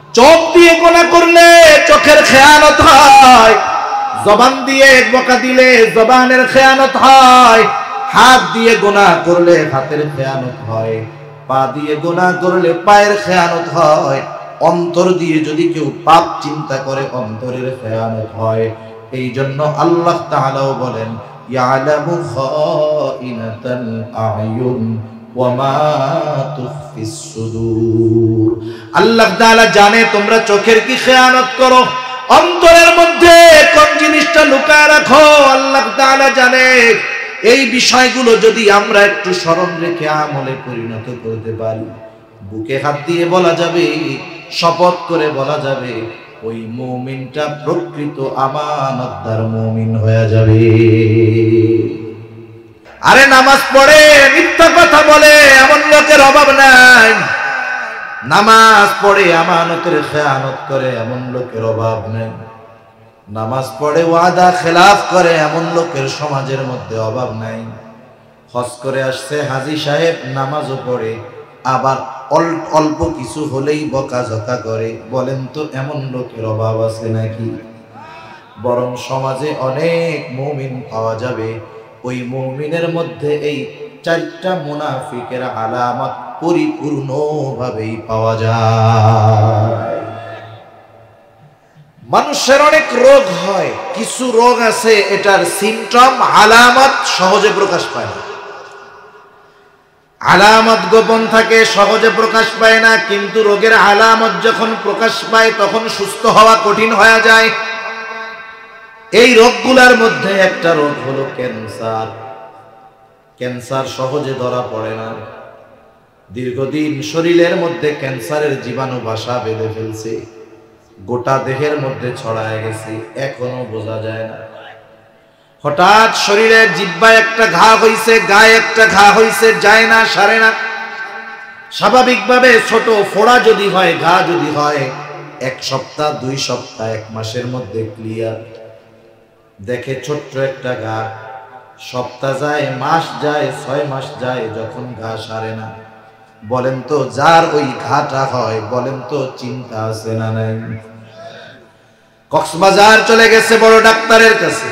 চোখ দিয়ে গুনাহ করলে চোখের খেয়ানত হয়, জবান দিয়ে বকা দিলে জবানের খেয়ানত হয়, হাত দিয়ে গুনাহ করলে হাতের খেয়ানত হয়, পা দিয়ে গুনাহ করলে পায়ের খেয়ানত হয়, অন্তর দিয়ে যদি কেউ পাপ চিন্তা করে অন্তরের খেয়ানত হয়। এই জন্য আল্লাহ তাআলাও বলেন ইয়ালামু খাইনাতাল আয়ুন ওয়া মা তুখফিস সুদূর। আল্লাহ তাআলা জানে তোমরা চোখের কি খেয়ানত করো, অন্তরের মধ্যে কোন জিনিসটা লুকায় রাখো আল্লাহ তাআলা জানে। এই বিষয়গুলো যদি আমরা একটু স্মরণ রেখে আমলে পরিণত করতে পারি, বুকে হাত দিয়ে বলা যাবে, শপথ করে বলা যাবে, ওই মুমিনটা প্রকৃত আমানতদার মুমিন হয়ে যাবে। আরে নামাজ পড়ে মিথ্যা কথা বলে এমন লোকের অভাব নাই, নামাজ পড়ে আমানতের খেয়ানত করে এমন লোকের অভাব নেই, নামাজ পড়ে ওয়াদা খেলাফ করে এমন লোকের সমাজের মধ্যে অভাব নাই। হজ করে আসছে হাজী সাহেব, নামাজও পড়ে, আবার অল্প কিছু হলেই বকাঝকা করে, বলেন তো এমন লোকের অভাব আছে নাকি? বরং সমাজে অনেক মুমিন পাওয়া যাবে, ওই মুমিনের মধ্যে এই চারটা মুনাফিকের আলামত পরিপূর্ণভাবেই পাওয়া যায়। মানুষের অনেক রোগ হয়, কিছু রোগ আছে এটার সিমটম আলামত সহজে প্রকাশ পায় না, আলামত গোপন থাকে, সহজে প্রকাশ পায় না, কিন্তু রোগের আলামত যখন প্রকাশ পায় তখন সুস্থ হওয়া কঠিন হয়ে যায়। এই রোগগুলোর মধ্যে একটা রোগ হলো ক্যান্সার। ক্যান্সার সহজে ধরা পড়ে না, দীর্ঘদিন শরীরের মধ্যে ক্যান্সারের জীবাণু বাসা বেঁধে ফেলছে, গোটা দেহের মধ্যে ছড়ায় গেছে, এখনো বোঝা যায় না। হঠাৎ শরীরের জিহ্বায় একটা ঘা হইছে, গায়ে একটা ঘা হইছে, যায় না, সারে না। স্বাভাবিকভাবে ছোট ফোড়া যদি হয়, ঘা যদি হয়, 1 সপ্তাহ 2 সপ্তাহ 1 মাসের মধ্যে ক্লিয়ার। দেখে ছোট্ট একটা ঘা, সপ্তাহ যায়, মাস যায়, 6 মাস যায়, যখন ঘা সারে না, বলেন তো যার ওই ঘাটা হয়, বলেন তো চিন্তা আছে না নাই? কক্সবাজার চলে গেছে বড় ডাক্তারের কাছে,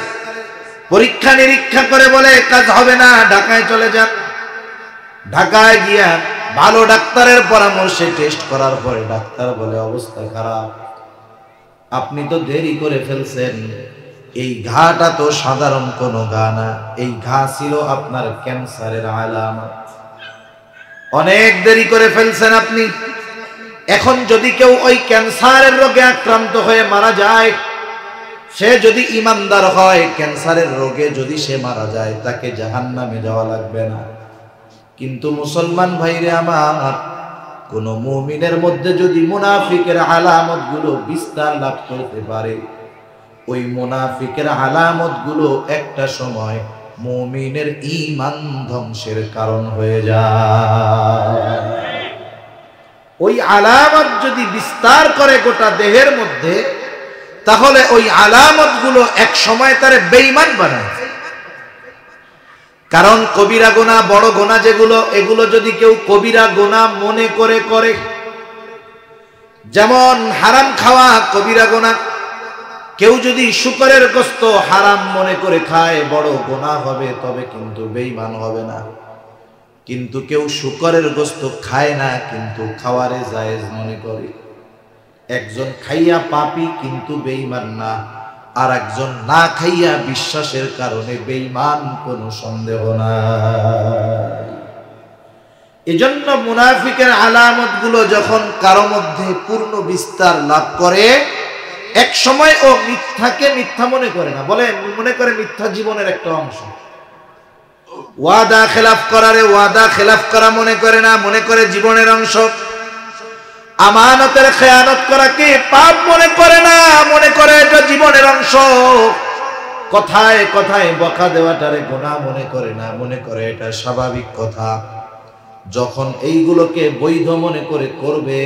পরীক্ষা নিরীক্ষা করে বলে কাজ হবে না, ঢাকায় চলে যান। ঢাকায় গিয়া ভালো ডাক্তারের পরামর্শে টেস্ট করার পরে ডাক্তার বলে অবস্থা খারাপ, আপনি তো দেরি করে ফেলছেন, এই ঘাটা তো সাধারণ কোনো ঘা না, এই ঘা ছিল আপনার ক্যান্সারের আলামত, অনেক দেরি করে ফেলছেন আপনি। এখন যদি কেউ ওই ক্যান্সারের রোগে আক্রান্ত হয়ে মারা যায়, সে যদি ইমানদার হয়, ক্যান্সারের রোগে যদি সে মারা যায়, তাকে জাহান্নামে যাওয়া লাগবে না। কিন্তু মুসলমান ভাইরে আমার, কোন মুমিনের মধ্যে যদি মুনাফিকের আলামতগুলো বিস্তার লাভ করতে পারে, ওই মুনাফিকের আলামতগুলো একটা সময় মুমিনের ঈমান ধ্বংসের কারণ হয়ে যায়। ওই আলামত যদি বিস্তার করে গোটা দেহের মধ্যে, তাহলে ওই আলামতগুলো এক সময় তারে বেঈমান বানায়। কারণ কবিরা গুনাহ, বড় গুনাহ যেগুলো, এগুলো যদি কেউ কবিরা গুনাহ মনে করে করে, যেমন হারাম খাওয়া কবিরা গুনাহ, কেউ যদি শুকরের গোশত হারাম মনে করে খায়, বড় গুনাহ হবে, তবে কিন্তু বেঈমান হবে না। কিন্তু কেউ শুকরের গোশত খায় না, কিন্তু খাওয়ারে জায়েজ মনে করে, একজন খাইয়া পাপী কিন্তু বেঈমান না, আর একজন না খাইয়া বিশ্বাসের কারণে বেঈমান, কোনো সন্দেহ নাই। এজন্য মুনাফিকের আলামতগুলো যখন কারো মধ্যে পূর্ণ বিস্তার লাভ করে, এক সময় ও মিথ্যাকে মিথ্যা মনে করে না, বলে মনে করে মিথ্যা জীবনের একটা অংশ। ওয়াদা খেলাফ করারে ওয়াদা খেলাফ করা মনে করে না, মনে করে জীবনের অংশ। আমানতের খেয়ানত করাকে পাপ মনে করে না, মনে করে এটা জীবনের অংশ। কথায় কথায় বকা দেওয়াটারে গুনাহ মনে করে না, মনে করে এটা স্বাভাবিক কথা। যখন এইগুলোকে বৈধ মনে করে করবে,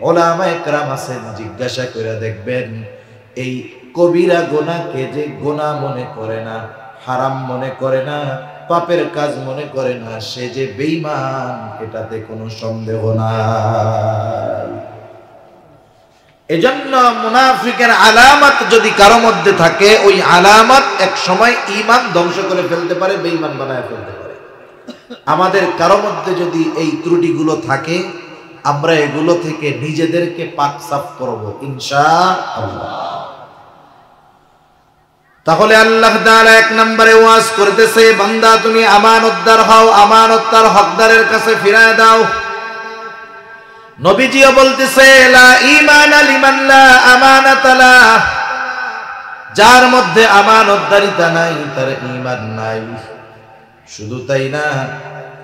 ওলামায়ে কেরাম আছেন, জিজ্ঞাসা করে দেখবেন, এই কবিরা গুনাহকে যে গুনাহ মনে করে না, হারাম মনে করে না, পাপের কাজ মনে করে না, সে যে বেঈমান, এটাতে কোনো সন্দেহ নাই। এজন্য মুনাফিকের আলামত যদি কারো মধ্যে থাকে, ওই আলামত এক সময় ঈমান ধ্বংস করে ফেলতে পারে, বেঈমান বানায় ফেলতে পারে। আমাদের কারো মধ্যে যদি এই ত্রুটিগুলো থাকে, আমরা এগুলো থেকে নিজেদেরকে পাক সাফ করব ইনশাআল্লাহ। তাহলে আল্লাহ তাআলা এক নম্বরে ওয়াজ করতেছে, বান্দা তুমি আমানতদার হও, আমানতদার হকদারের কাছে ফিরায় দাও। নবীজিও বলতেছে, লা ঈমানা লিমান লা আমানাতা লা, যার মধ্যে আমানতদারিতা নাই তার ঈমান নাই। শুধু তাই না,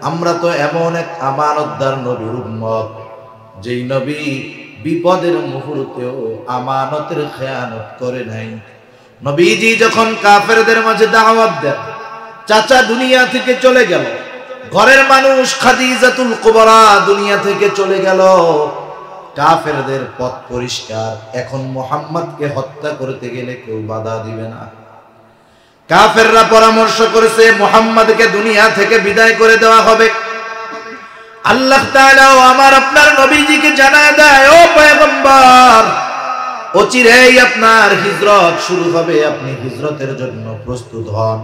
আমরা তো এমন এক আমানতদার নবীর উম্মত, যেই নবী বিপদের মুহূর্তেও আমানতের খেয়ানত করে নাই। নবীজি যখন কাফেরদের মাঝে দাওয়াত দেন, চাচা দুনিয়া থেকে চলে গেল, ঘরের মানুষ খাদিজাতুল কুবরা দুনিয়া থেকে চলে গেল, কাফেরদের পথ পরিষ্কার, এখন মুহাম্মদকে হত্যা করতে গেলে কেউ বাধা দিবে না। কাফেররা পরামর্শ করেছে মুহাম্মদকে দুনিয়া থেকে বিদায় করে দেওয়া হবে। আল্লাহ তাআলাও আমার আপনার নবীজিকে জানায় দেয়, ও পয়গম্বর, অচিরেই আপনার হিজরত শুরু হবে, আপনি হিজরতের জন্য প্রস্তুত হন।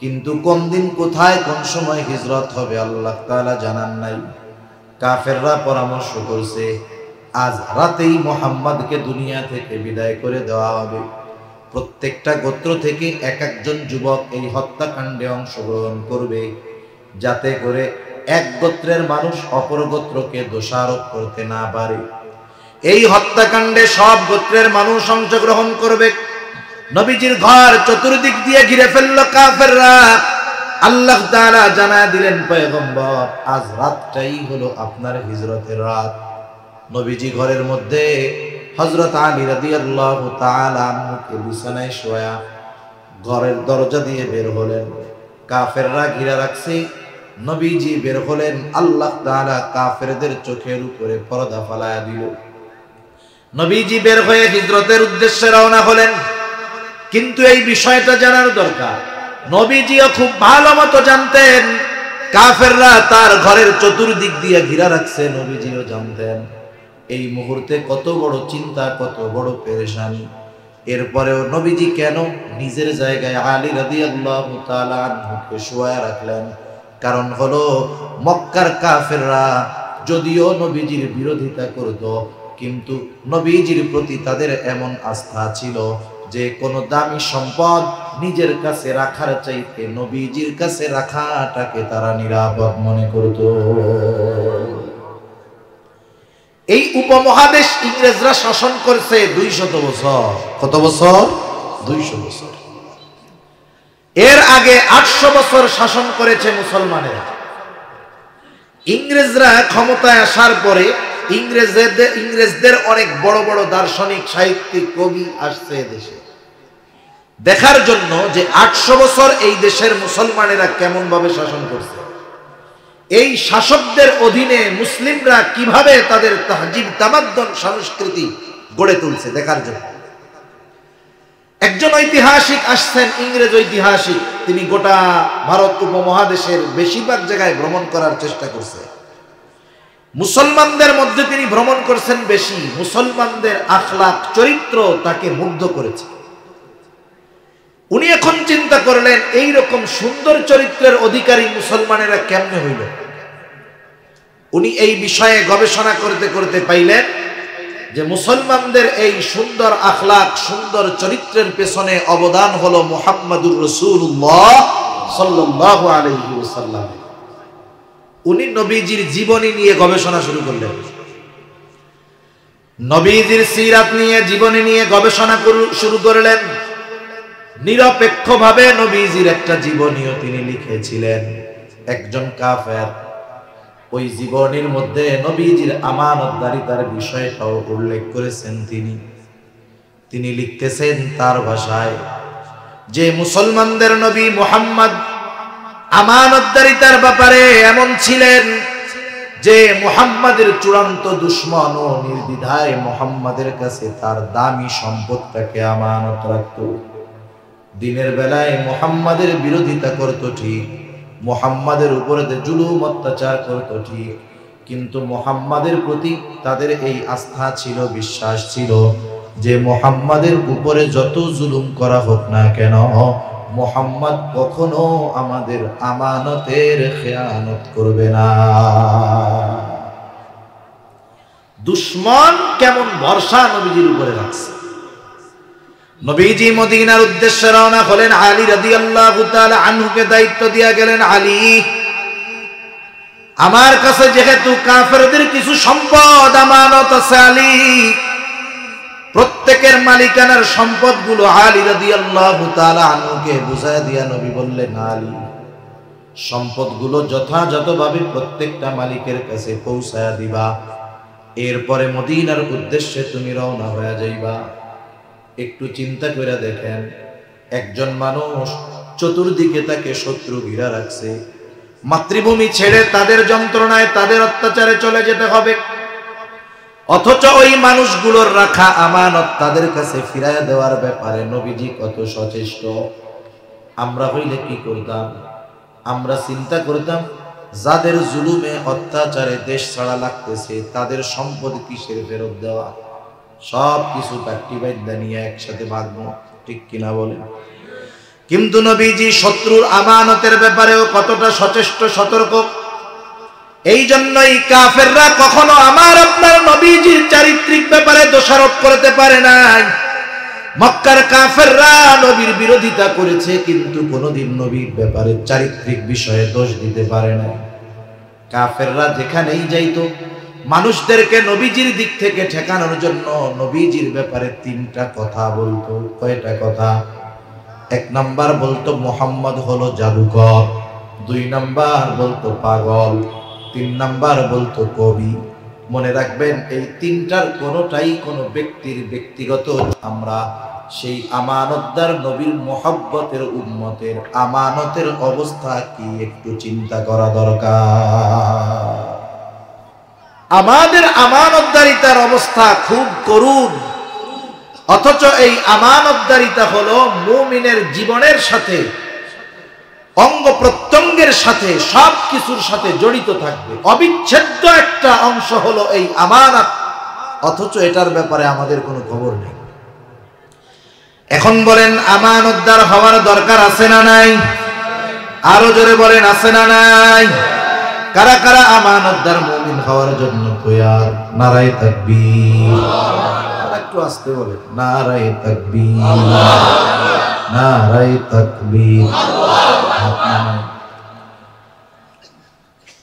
কিন্তু কোন দিন, কোথায়, কোন সময় হিজরত হবে আল্লাহ তাআলা জানান নাই। কাফেররা পরামর্শ করছে আজ রাতেই মুহাম্মদকে দুনিয়া থেকে বিদায় করে দেওয়া হবে। প্রত্যেকটা গোত্র থেকে এক একজন যুবক এই হত্যাকাণ্ডে অংশগ্রহণ করবে, যাতে করে এক গোত্রের মানুষ অপর গোত্রকে দোষারোপ করতে না পারে। এই হত্যাকাণ্ডে সব গোত্রের মানুষ অংশগ্রহণ করবে। নবীজির ঘর চতুর্দিক দিয়ে ঘিরে ফেলল কাফেররা। আল্লাহ তাআলা জানায় দিলেন, পয়গম্বর, আজ রাতটাই হলো আপনার হিজরতের রাত। নবীজি ঘরের মধ্যে হযরত আলী রাদিয়াল্লাহু তাআলা আনহুকে বিছানায় শোয়া ঘরের দরজা দিয়ে বের হলেন। কাফেররা ঘিরে রাখছে, নবীজি বের হলেন। আল্লাহ তাআলা কাফেরদের চোখের উপরে পর্দা ফালায়া দিল। নবীজি বের হয়ে হিজরতের উদ্দেশ্যে রওনা হলেন। কিন্তু এই বিষয়টা জানার দরকার, নবীজিও খুব ভালো মতো জানতেন কাফেররা তার ঘরের চতুর্দিক দিয়ে ঘিরা রাখছে। নবীজিও জানতেন এই মুহূর্তে কত বড় চিন্তা, কত বড় পেরেশানি। এরপরেও নবীজি কেন নিজের জায়গায় আলী রাদিয়াল্লাহু তাআলা আনহুকে শোয়া রাখলেন? কারণ হলো, মক্কার কাফেররা যদিও নবীজির বিরোধিতা করত, কিন্তু নবীজির প্রতি তাদের এমন আস্থা ছিল যে কোনো দামি সম্পদ নিজের কাছে রাখার চাইতে নবীজির কাছে রাখাটাকে তারা নিরাপদ মনে করত। এই উপমহাদেশ ইংরেজরা শাসন করছে 200 বছর। কত বছর? 200 বছর। এর আগে 800 বছর শাসন করেছে মুসলমানেরা। ইংরেজরা ক্ষমতায় আসার পরে ইংরেজদের অনেক বড় বড় দার্শনিক, সাহিত্যিক, কবি আসছে দেশে দেখার জন্য যে 800 বছর এই দেশের মুসলমানেরা কেমন ভাবে শাসন করছে, এই শাসকদের অধীনে মুসলিমরা কিভাবে তাদের তাহজিব, তামাদ্দুন, সংস্কৃতি গড়ে তুলছে দেখার জন্য। একজন ঐতিহাসিক আসছেন, ইংরেজ ঐতিহাসিক। তিনি গোটা ভারত উপমহাদেশের বেশিরভাগ জায়গায় ভ্রমণ করার চেষ্টা করছে। মুসলমানদের মধ্যে তিনি ভ্রমণ করছেন বেশি। মুসলমানদের আখলাক, চরিত্র তাকে মুগ্ধ করেছে। উনি এখন চিন্তা করলেন, এই রকম সুন্দর চরিত্রের অধিকারী মুসলমানেরা কেমনে হইল। উনি এই বিষয়ে গবেষণা করতে করতে পাইলেন যে মুসলমানদের এই সুন্দর আখলাক, সুন্দর চরিত্রের পেছনে অবদান হলো মুহাম্মাদুর রাসূলুল্লাহ সাল্লাল্লাহু আলাইহি ওয়াসাল্লাম। উনি নবীজির জীবনী নিয়ে গবেষণা শুরু করলেন। নবীজির সিরাত নিয়ে, জীবনী নিয়ে গবেষণা শুরু করলেন। নিরপেক্ষভাবে নবীজির একটা জীবনীও তিনি লিখেছিলেন। একজন কাফের ওই জীবনীর মধ্যে নবীজির আমানতদারিতার বিষয়টাও উল্লেখ করেছেন। তিনি লিখতেছেন তার ভাষায় যে মুসলমানদের নবী মুহাম্মদ আমানতদারিতার ব্যাপারে এমন ছিলেন যে মুহাম্মাদের চূড়ান্ত দুশমন ও নির্দ্বিধায় মুহাম্মাদের কাছে তার দামি সম্পদটাকে আমানত রাখত। দিনের বেলায় মুহাম্মাদের বিরোধিতা করত ঠিক, মুহাম্মাদের উপরে জুলুম অত্যাচার করত ঠিক, কিন্তু মুহাম্মাদের প্রতি তাদের এই আস্থা ছিল, বিশ্বাস ছিল যে মুহাম্মাদের উপরে যত জুলুম করা হোক না কেন, মুহাম্মদ কখনো আমাদের আমানতের খেয়ানত করবে না। দুশ্মন কেমন ভরসা নবীজির উপরে রাখছে। নবীজি মদিনার উদ্দেশ্যে রওনা হলেন। আলী রাদিয়াল্লাহু তাআলা আনহুকে দায়িত্ব দিয়া গেলেন, আলী, আমার কাছে যেহেতু কাফেরদের কিছু সম্পদ আমানত আছে, আলী, প্রত্যেকের মালিকানার সম্পদগুলো আলী রাদিয়াল্লাহু তাআলা আনহুকে বুঝায় দিয়া নবী বললেন, আলী, সম্পদগুলো যথাযথভাবে প্রত্যেকটা মালিকের কাছে পৌঁছায়া দিবা, এরপরে মদিনার উদ্দেশ্যে তুমি রওনা হয়ে যাইবা। একটু চিন্তা করে দেখেন, একজন মানুষ চতুর্দিকে তাকে শত্রু ঘিরা রাখছে, মাতৃভূমি ছেড়ে তাদের যন্ত্রণায় তাদের অত্যাচারে চলে যেতে হবে, অথচ ওই মানুষগুলোর রাখা আমানত তাদের কাছে ফিরাইয়া দেওয়ার ব্যাপারে নবীজি কত সচেষ্ট। আমরা হইলে কি করতাম? আমরা চিন্তা করতাম যাদের জুলুমে অত্যাচারে দেশ ছাড়া লাগতেছে তাদের সম্পদ কিসের ফেরত দেওয়া, সব কিছু কাটি বাইদা নিয়ে একসাথে ভাগবো, ঠিক কিনা বলেন? কিন্তু নবীজি শত্রুর আমানতের ব্যাপারেও কতটা সচেষ্ট, সতর্ক। এই জন্যই কাফেররা কখনো আমার আপনার নবীজির চারিত্রিক ব্যাপারে দোষারোপ করতে পারে নাই। মক্কার কাফেররা নবীর বিরোধিতা করেছে, কিন্তু কোনোদিন নবীর ব্যাপারে চারিত্রিক বিষয়ে দোষ দিতে পারে না। কাফেররা যেখানেই যাইতো মানুষদেরকে নবীজির দিক থেকে ঠেকানোর জন্য নবীজির ব্যাপারে তিনটা কথা বলতো। কয়টা কথা? এক নাম্বার বলতো মুহাম্মদ হলো জাদুকর, দুই নাম্বার বলতো পাগল, তিন নাম্বার বলতো কবি। মনে রাখবেন, এই তিনটার কোনোটাই কোনো ব্যক্তির ব্যক্তিগত। আমরা সেই আমানতদার নবীর মুহাব্বতের উম্মতের আমানতের অবস্থা কি একটু চিন্তা করা দরকার। আমাদের আমানতদারিতার অবস্থা খুব করুণ, অথচ এই আমানতদারিতা হলো মুমিনের জীবনের সাথে, অঙ্গ প্রত্যঙ্গের সাথে, সব কিছুর সাথে জড়িত থাকবে। অবিচ্ছেদ্য একটা অংশ হলো এই আমানত, অথচ এটার ব্যাপারে আমাদের কোনো খবর নেই। এখন বলেন, আমানতদার হওয়ার দরকার আছে না নাই? আরো জোরে বলেন, আছে না নাই? কারা কারা আমানতদার মুমিন হওয়ার জন্য তৈয়ার? নারায়ে তাকবীর। একটু আস্তে বলেন, নারায়ে তাকবীর, নারায়ে তাকবীর।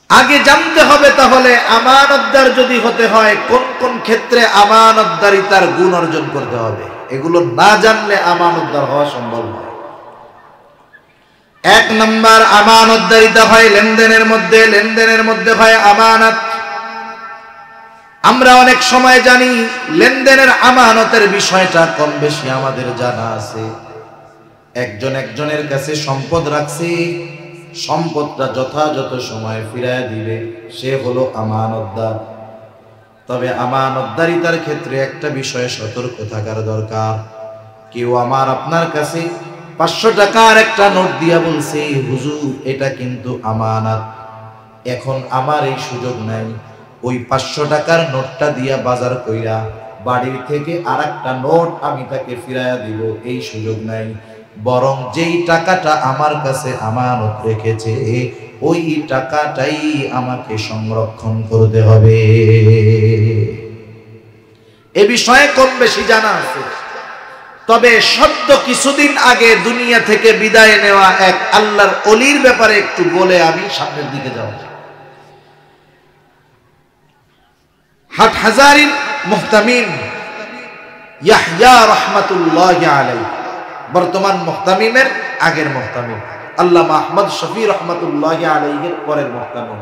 আগে জানতে হবে তাহলে আমানতদার যদি হতে হয় কোন কোন ক্ষেত্রে আমানতদারিতার গুণ অর্জন করতে হবে। এগুলো না জানলে আমানতদার হওয়া সম্ভব নয়। এক নাম্বার, আমানতদারিতা হয় লেনদেনের মধ্যে, লেনদেনের মধ্যে হয় আমানত। আমরা অনেক সময় জানি লেনদেনের আমানতের বিষয়টা কম বেশি আমাদের জানা আছে। একজন একজনের কাছে সম্পদ রাখছে, সম্পদটা যথাযথ সময়ে ফিরায় দিবে, সে হলো আমানতদার। তবে আমানতদারিতার ক্ষেত্রে একটা বিষয়ে সতর্ক থাকার দরকার। কেউ আমার আপনার কাছে 500 টাকার একটা নোট দিয়া বলছে, হুজুর এটা কিন্তু আমানত। এখন আমার এই সুযোগ নাই ওই 500 টাকার নোটটা দিয়া বাজার কইরা বাড়ির থেকে আরেকটা নোট আমি তাকে ফিরাইয়া দিব, এই সুযোগ নাই। বরং যেই টাকাটা আমার কাছে আমানত রেখেছে ওই টাকাটাই আমাকে সংরক্ষণ করতে হবে। এ বিষয়ে কম বেশি জানা আছে। তবে সদ্য কিছুদিন আগে দুনিয়া থেকে বিদায় নেওয়া এক আল্লাহর ওলির ব্যাপারে একটু বলে আমি সামনের দিকে যাব। হাটহাজারীর মুহতামিম ইয়াহইয়া রাহমাতুল্লাহি আলাইহি, বর্তমান মুহতামিমের আগের মুহতামিম আল্লামা আহমদ শফি রাহমাতুল্লাহি আলাইহির পরের মুহতামিম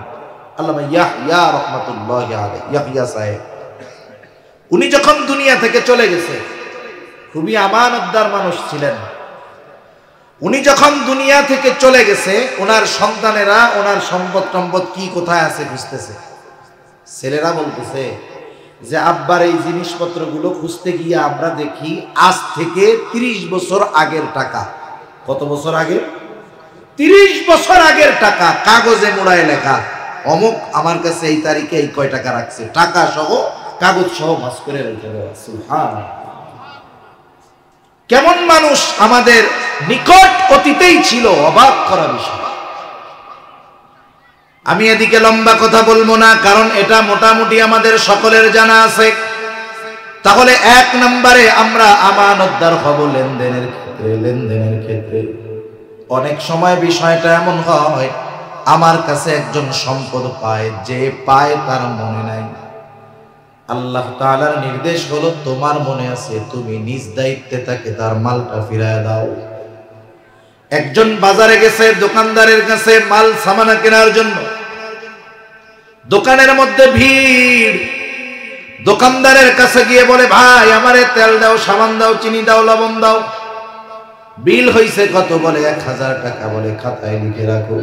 আল্লামা ইয়াহইয়া রাহমাতুল্লাহি আলাইহি, ইয়াহইয়া সাহেব। উনি যখন দুনিয়া থেকে চলে গেছে, খুবই আমানতদার মানুষ ছিলেন। উনি যখন দুনিয়া থেকে চলে গেছে, ওনার সন্তানেরা ওনার সম্পদ টম্পদ কি কোথায় আছে খুঁজতেছে। ছেলেরা বলতেছে যে আব্বার এই জিনিসপত্রগুলো খুঁজতে গিয়ে আমরা দেখি আজ থেকে 30 বছর আগের টাকা। কত বছর আগে? 30 বছর আগের টাকা, কাগজে মোড়ায় লেখা। অমুক আমার কাছে এই তারিখে এই কয় টাকা রাখছে, টাকা সহ কাগজ সহ ভাস করে রেখে দেওয়া। সুবহানাল্লাহ। কেমন মানুষ আমাদের নিকট অতীতেই ছিল, অবাক করা বিষয়। আমি এদিকে লম্বা কথা বলবো না, কারণ এটা মোটামুটি আমাদের সকলের জানা আছে। তাহলে এক নম্বরে আমরা আমানতদার হব লেনদেনের ক্ষেত্রে। অনেক সময় বিষয়টা এমন হয়, আমার কাছে একজন সম্পদ পায়, যে পায় তার মনে নাই। আল্লাহ তাআলার নির্দেশ হলো, তোমার মনে আছে, তুমি নিজ দায়িত্বে তাকে তার মালটা ফিরায় দাও। একজন বাজারে গেছে দোকানদারের কাছে মাল সামানা কেনার জন্য, দোকানের মধ্যে ভিড়। দোকানদারের কাছে গিয়ে বলে, ভাই আমারে তেল দাও, সাবান দাও, চিনি দাও, লবণ দাও। বিল হইছে কত? বলে 1000 টাকা। বলে খাতায় লিখে রাখো।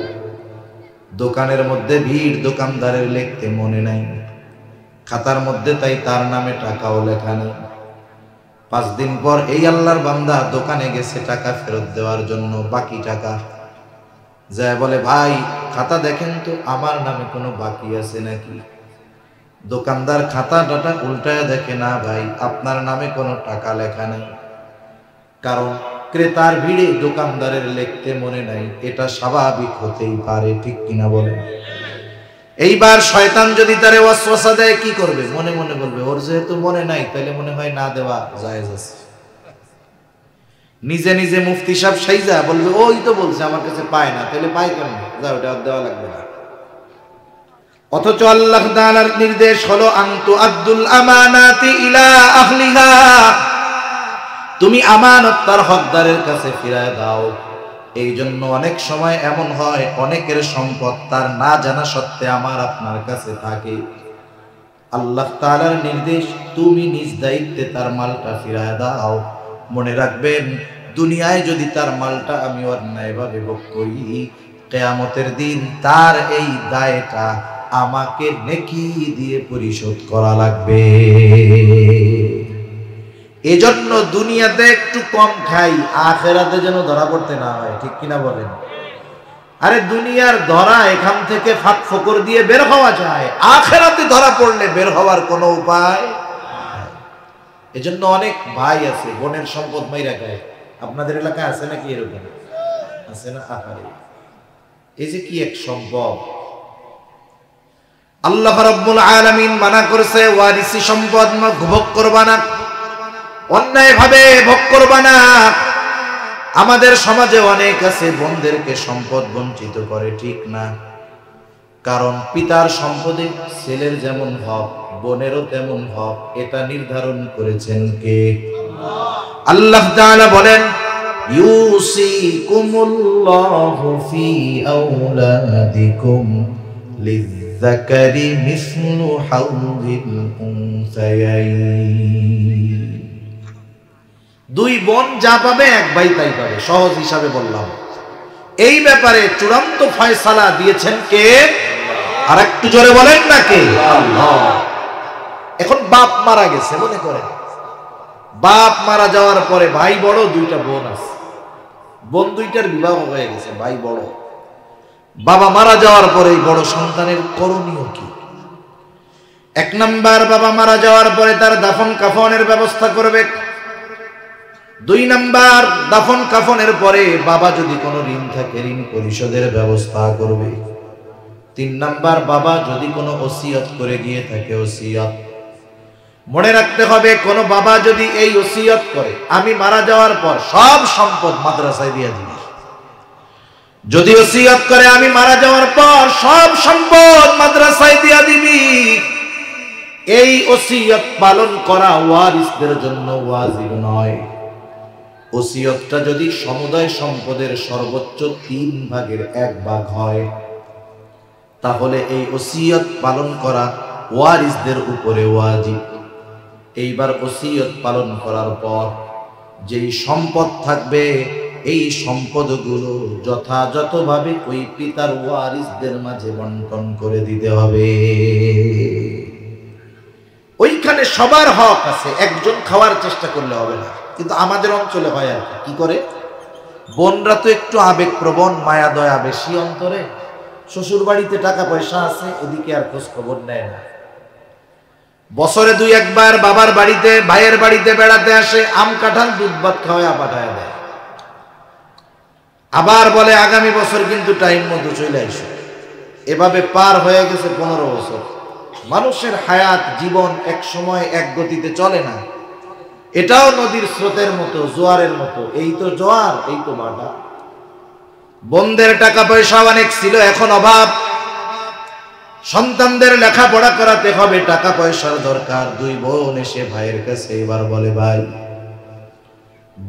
দোকানের মধ্যে ভিড়, দোকানদারের লিখতে মনে নাই, খাতার মধ্যে তাই তার নামে টাকাও লেখা নেই। 5 দিন পর এই আল্লাহর বান্দা দোকানে গেছে টাকা ফেরত দেওয়ার জন্য, বাকি টাকা। যায় বলে, ভাই খাতা দেখেন তো আমার নামে কোনো বাকি আছে নাকি? দোকানদার খাতা ডাটা উল্টায় দেখে, না ভাই আপনার নামে কোনো টাকা লেখা নেই। কারণ ক্রেতার ভিড়ে দোকানদারের লিখতে মনে নাই, এটা স্বাভাবিক হতেই পারে, ঠিক কিনা বলেন? এইবার শয়তান যদি তারে ওয়াসওয়াসা দেয়, কি করবে? মনে মনে বলবে, ওর যেহেতু মনে নাই তাহলে মনে হয় না দেওয়া জায়েজ আছে। নিজে নিজে মুফতি সাহেব সাইজা বলবে, ওই তো বলছে আমার কাছে পায় না, তাহলে পায় কেন? যা, ওটা আর দেওয়া লাগবে না। অথচ আল্লাহ তাআলার নির্দেশ হলো, আনতু আব্দুল আমানাতি ইলা আহলিহা, তুমি আমানত তার হকদারের কাছে ফিরায় দাও। এই জন্য অনেক সময় এমন হয়, অনেকের সম্পদ তার না জানা সত্ত্বে আমার আপনার কাছে থাকে। আল্লাহ তাআলার নির্দেশ, তুমি নিজ দায়িত্বে তার মালটা ফিরায় দাও। মনে রাখবেন, দুনিয়ায় যদি তার মালটা আমি অন্যায়ভাবে ভোগ করি, কিয়ামতের দিন তার এই দায়টা আমাকে নেকি দিয়ে পরিশোধ করা লাগবে। এজন্য দুনিয়াতে একটু কম খাই, আখিরাতে যেন ধরা পড়তে না হয়, ঠিক কিনা বলেন? আরে দুনিয়ার ধরা এখান থেকে ফাঁক ফোকর দিয়ে বের হওয়া যায়, আখিরাতে ধরা পড়লে বের হওয়ার কোনো উপায়। এজন্য অনেক ভাই আছে বোনের সম্পদ মাইরা খায়। আপনাদের এলাকায় আছে নাকি এরকম? আছে না? আহারে, এই যে কি এক সম্ভব! আল্লাহ রাব্বুল আলামিন মানা করেছে, ওয়ারিসি সম্পদ ভোগ করবা না, অন্যায় ভাবে ভোগ করবা না। আমাদের সমাজে অনেক আছে বোনদেরকে সম্পদ বঞ্চিত করে, ঠিক না? কারণ পিতার সম্পদে ছেলের যেমন হক, বোনেরও তেমন হক, এটা নির্ধারণ করেছেন কে? আল্লাহ তাআলা বলেন, ইউসিকুমুল্লাহু ফি আওলাদিকুম লিযযাকারি মিসলু হাউযিল উনসায়াইন। দুই বোন যা পাবে এক ভাই তাই পাবে, সহজ হিসাবে বললাম। এই ব্যাপারে চূড়ান্ত ফয়সালা দিয়েছেন কে? আর একটু জোরে বলেন না কে? আল্লাহ। এখন বাপ মারা গেছে, মনে করেন বাপ মারা যাওয়ার পরে ভাই বড়, দুইটা বোন আছে, বোন দুইটার বিবাহ হয়ে গেছে, ভাই বড়। বাবা মারা যাওয়ার পরে এই বড় সন্তানের করণীয় কি? 1 নাম্বার, বাবা মারা যাওয়ার পরে তার দাফন কাফনের ব্যবস্থা করবে। 2 নাম্বার, দাফন কাফনের পরে বাবা যদি কোনো ঋণ থাকে ঋণ পরিশোধের ব্যবস্থা করবে। 3 নাম্বার, বাবা যদি কোনো ওসিয়ত করে গিয়ে থাকে ওসিয়ত। মনে রাখতে হবে, কোন বাবা যদি এই ওসিয়ত করে, আমি মারা যাওয়ার পর সব সম্পদ মাদ্রাসায় দিয়ে দিবি, যদি ওসিয়ত করে আমি মারা যাওয়ার পর সব সম্পদ মাদ্রাসায় দিয়ে দিবি, এই ওসিয়ত পালন করা ওয়ারিসদের জন্য ওয়াজিব নয়। ওসিয়তটা যদি সমুদায় সম্পদের সর্বোচ্চ 3 ভাগের 1 ভাগ হয়, তাহলে এই ওসিয়ত পালন করা ওয়ারিসদের উপরে ওয়াজিব। এইবার ওসিয়ত পালন করার পর যেই সম্পদ থাকবে, এই সম্পদগুলো যথাযথভাবে ওই পিতার ওয়ারিসদের মাঝে বন্টন করে দিতে হবে। ওইখানে সবার হক আছে, একজন খাওয়ার চেষ্টা করলে হবে না। কিন্তু আমাদের অঞ্চলে হয় আর কি করে, বোনরা তো একটু আবেগপ্রবণ, মায়া দয়া বেশি অন্তরে, শ্বশুর বাড়িতে টাকা পয়সা আছে, এদিকে আর খোঁজ খবর নেয় না। বছরে 2 একবার বাবার বাড়িতে ভাইয়ের বাড়িতে বেড়াতে আসে, আম কাঁঠাল দুধ ভাত খাওয়া পাঠায় দেয়, আবার বলে আগামী বছর কিন্তু টাইম মতো চলে আসো। এভাবে পার হয়ে গেছে 15 বছর। মানুষের হায়াত জীবন এক সময় এক গতিতে চলে না, এটাও নদীর স্রোতের মতো, জোয়ারের মতো। এই তো জোয়ার, এই তো ভাটা। বোনদের টাকা পয়সা অনেক ছিল, এখন অভাব। সন্তানদের লেখাপড়া করাতে হবে, টাকা পয়সার দরকার। 2 বোন এসে ভাইয়ের কাছে এবার বলে, ভাই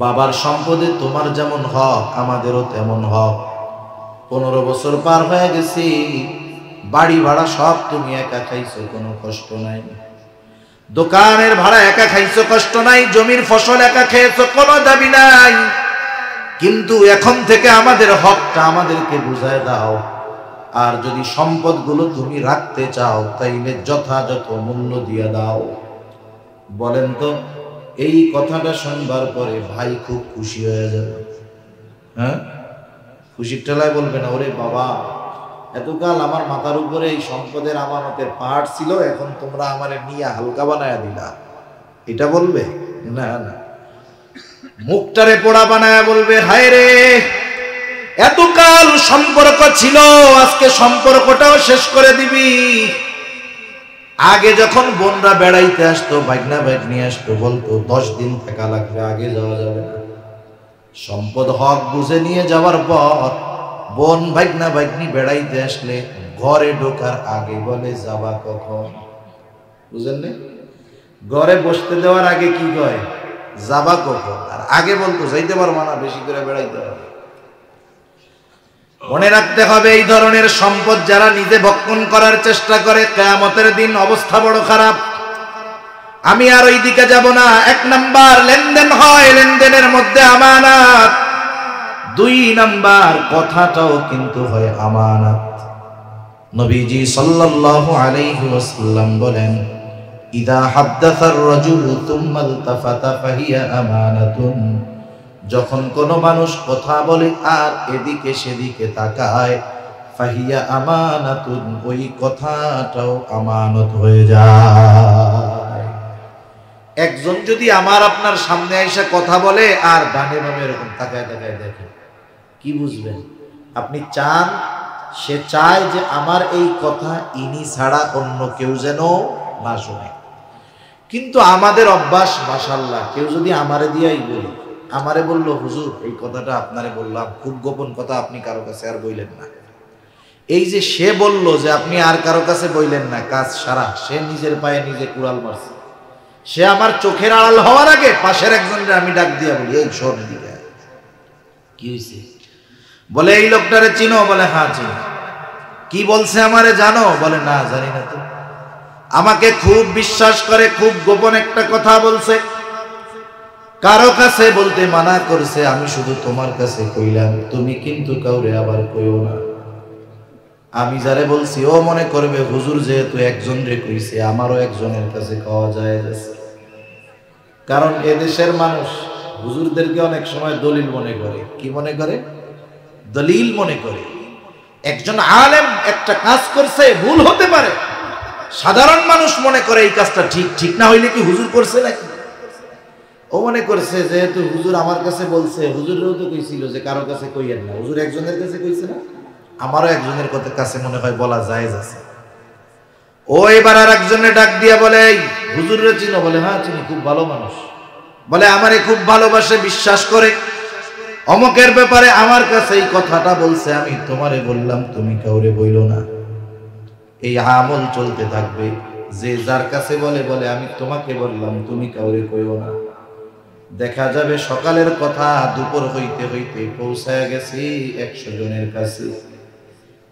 বাবার সম্পদে তোমার যেমন হক আমাদেরও তেমন হক। 15 বছর পার হয়ে গেছি, বাড়ি ভাড়া সব তুমি একা খাইছো, কোনো কষ্ট নাই। দোকানের ভাড়া একা খাইছো, কষ্ট নাই। জমির ফসল একা খেয়েছো, কোনো দাবি নাই। কিন্তু এখন থেকে আমাদের হকটা আমাদেরকে বুঝায় দাও। আর যদি সম্পদগুলো তুমি রাখতে চাও তাইলে যথাযথ মূল্য দিয়ে দাও। বলেন তো, এই কথাটা শুনবার পরে ভাই খুব খুশি হয়ে যাবে। হ্যাঁ, খুশির ঠেলায় বলবে না, ওরে বাবা এতকাল আমার মাথার উপরে এই সম্পদের আমানতের পাহাড় ছিল, এখন তোমরা আমারে নিয়ে হালকা বানায়া দিলা, এটা বলবে না। না, মুখটারে পোড়া বানায়া বলবে, হায় রে এতকাল সম্পর্ক ছিল, আজকে সম্পর্কটাও শেষ করে দিবি। আগে যখন বোনরা বেড়াইতে আসতো, ভাগনা ভাগ্নি আসতো, বলতো 10 দিন থাকা লাগবে, আগে যাওয়া যাবে না। সম্পদ হক বুঝে নিয়ে যাওয়ার পর বোন ভাগনা ভাগ্নি বেড়াইতে আসলে ঘরে ঢোকার আগে বলে, যাবা কখন? বুঝেন না? ঘরে বসতে দেওয়ার আগে কি কয়, যাবা কখন? আর আগে বলতো যাইতে পারবো না, বেশি করে বেড়াইতে হবে। মনে রাখতে হবে, এই ধরনের সম্পদ যারা নিজে ভক্ষণ করার চেষ্টা করে, কিয়ামতের দিন অবস্থা বড় খারাপ। আমি আর ওই দিকে যাব না। 1 নাম্বার লেনদেন হয়, লেনদেনের মধ্যে আমানত। 2 নাম্বার কথাটাও কিন্তু হয় আমানত। নবীজি সাল্লাল্লাহু আলাইহি ওয়াসাল্লাম বলেন, ইদা হাদ্দাসার রাজুলু তুম্মা ইলতাফাতা ফাহিয়া আমানাতুন। যখন কোনো মানুষ কথা বলে আর এদিকে সেদিকে তাকায়, ফাহিয়া আমানাতুন, ওই কথাটাও আমানত হয়ে যায়। একজন যদি আমার আপনার সামনে এসে কথা বলে আর ডানে বামে এরকম তাকায় তাকায় দেখে, কি বুঝবেন? আপনি চান, সে চায় যে আমার এই কথা ইনি ছাড়া অন্য কেউ যেন না শোনে। কিন্তু আমাদের অভ্যাস, মাশাআল্লাহ, কেউ যদি আমারে দিয়াই বলি, আমারে বললো হুজুর এই কথাটা আপনারে বললাম, খুব গোপন কথা, আপনি কারো কাছে আর বইলেন না। এই যে সে বলল যে আপনি আর কারো কাছে বইলেন না, কাজ সারা, সে নিজের পায়ে নিজে কুড়াল মারছে। সে আমার চোখের আড়াল হওয়ার আগে পাশের একজনকে আমি ডাক দিয়া বলি, এই শোন দিকে, কি হয়েছে? বলে এই লোকটারে চিনো? বলে হ্যাঁ চিনো। কি বলছে আমারে জানো? বলে না জানি না। তো আমাকে খুব বিশ্বাস করে, খুব গোপন একটা কথা বলছে, কারো কাছে বলতে মানা করছে, আমি শুধু তোমার কাছে কইলাম, তুমি কিন্তু কাউরে আবার কইও না। আমি যারে বলছি ও মনে করবে হুজুর যেহেতু একজন রে কইছে, আমারও একজনের কাছে কওয়া যায়। কারণ এদেশের মানুষ হুজুরদেরকে অনেক সময় দলিল মনে করে। কি মনে করে? দলিল মনে করে। একজন আলেম একটা কাজ করছে, ভুল হতে পারে, সাধারণ মানুষ মনে করে এই কাজটা ঠিক, ঠিক না হইলে কি হুজুর করছে নাকি? ও মনে করছে যেহেতু হুজুর আমার কাছে বলছে, হুজুরেও তো কইছিল যে কারো কাছে কইয়েন না, হুজুর একজনের কাছে কইছে না, আমারও একজনের কাছে মনে হয় বলা জায়েজ আছে। ও এবার আর একজনের ডাক দিয়া বলে, এই হুজুররে চিনো? বলে হ্যাঁ চিনি, খুব ভালো মানুষ। বলে আমারে খুব ভালোবাসে, বিশ্বাস করে, অমকের ব্যাপারে আমার কাছে এই কথাটা বলছে, আমি তোমারে বললাম তুমি কাউরে বইলো না। এই আমল চলতে থাকবে, যে যার কাছে বলে বলে আমি তোমাকে বললাম তুমি কাউরে কইও না। দেখা যাবে সকালের কথা দুপুর হইতে হইতে পৌঁছায় গেছি 100 জনের কাছে।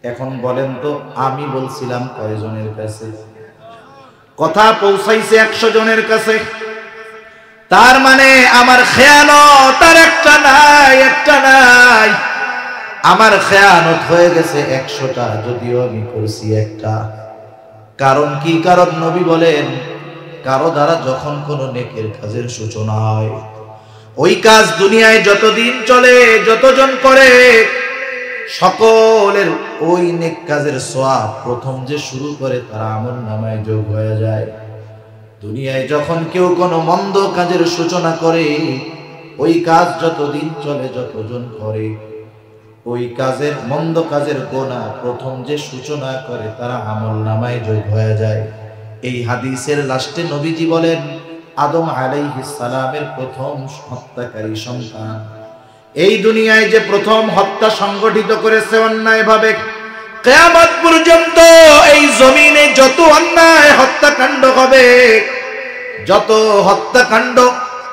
এখন বলেন তো আমি বলছিলাম কয়জনের কাছে? কথা পৌঁছাইছে 100 জনের কাছে। তার মানে আমার খেয়ানত আর একটা নাই, একটা নাই। আমার খেয়ানত হয়ে গেছে 100টা, যদিও আমি করছি একটা। কারণ কি? কারণ নবী বলেন, কারো দ্বারা যখন কোনো নেকের কাজের সূচনা হয়, ওই কাজ দুনিয়ায় যতদিন চলে, যতজন করে, সকলের ওই নেক কাজের সওয়াব প্রথম যে শুরু করে তার আমলনামায় যোগ হয়ে যায়। দুনিয়ায় যখন কেউ কোনো মন্দ কাজের সূচনা করে, ওই কাজ যতদিন চলে, যতজন করে, ওই কাজের মন্দ কাজের গোনা প্রথম যে সূচনা করে তারা আমলনামায় যোগ হয়ে যায়। এই হাদিসের লাস্টে নবীজি বলেন, আদম আলাইহিস সালামের প্রথম হত্যাকারী সন্তান এই দুনিয়ায় যে প্রথম হত্যা সংগঠিত করেছে অন্যায়ভাবে, কিয়ামত পর্যন্ত এই জমিনে যত অন্যায় হত্যাকাণ্ড হবে, যত হত্যাকাণ্ড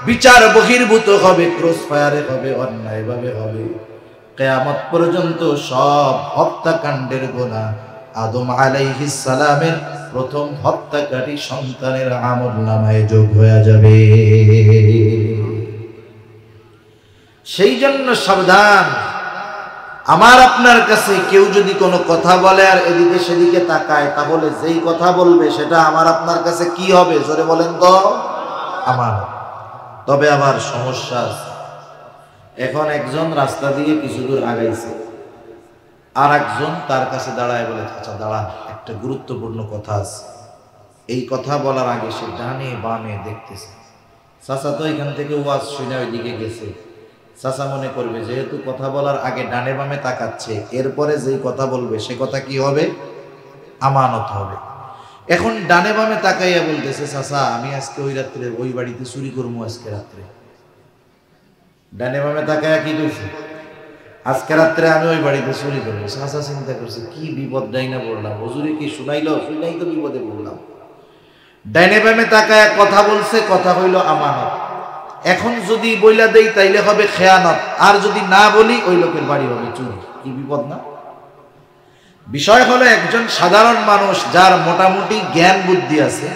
বিচার বহির্ভূত হবে, ক্রস ফায়ারে হবে, অন্যায়ভাবে হবে, কিয়ামত পর্যন্ত সব হত্যাকাণ্ডের গুনাহ আদম আলাইহিস সালামের প্রথম হত্যাকারী সন্তানের আমলনামায় যোগ হয়ে যাবে। সেই জন্য সাবধান। আমার আপনার কাছে কেউ যদি কোনো কথা বলে আর এদিকে সেদিকে তাকায়, তাহলে যেই কথা বলবে সেটা আমার আপনার কাছে কি হবে? জোরে বলেন তো। আমার। তবে আবার সমস্যা আছে। এখন একজন রাস্তা দিয়ে কিছু দূর আগাইছে, আর একজন তার কাছে দাঁড়ায় বলে, আচ্ছা দাঁড়ান, একটা গুরুত্বপূর্ণ কথা আছে। এই কথা বলার আগে সে ডানে বামে দেখতেছে। চাচা তো এখান থেকে ওয়াজ শুনে ওইদিকে গেছে, চাচা মনে করবে যেহেতু কথা বলার আগে ডানে বামে তাকাচ্ছে, এরপরে যেই কথা বলবে সে কথা কি হবে? আমানত হবে। এখন ডানে বামে তাকাইয়া বলতেছে, চাচা আমি আজকে ওই রাত্রে ওই বাড়িতে চুরি করবো আজকে রাত্রে। ডানে বামে তাকাইয়া কি কইছে? আজকে রাত্রে আমি ওই বাড়িতে চুরি করবো। চাচা চিন্তা করছে, কি বিপদ ডাই না পড়লাম, হুজুরে কি শুনাইলো, শুনাই তো বিপদে পড়লাম। ডাইনে বামে তাকায় কথা বলছে, কথা হইল আমানত। এখন যদি বইলা দেই তাইলে হবে খেয়ানত, আর যদি না বলি ওই লোকের বাড়ি হবে চুরি। কি বিপদ না? বিষয় হলো একজন সাধারণ মানুষ যার মোটামুটি জ্ঞান বুদ্ধি আছে,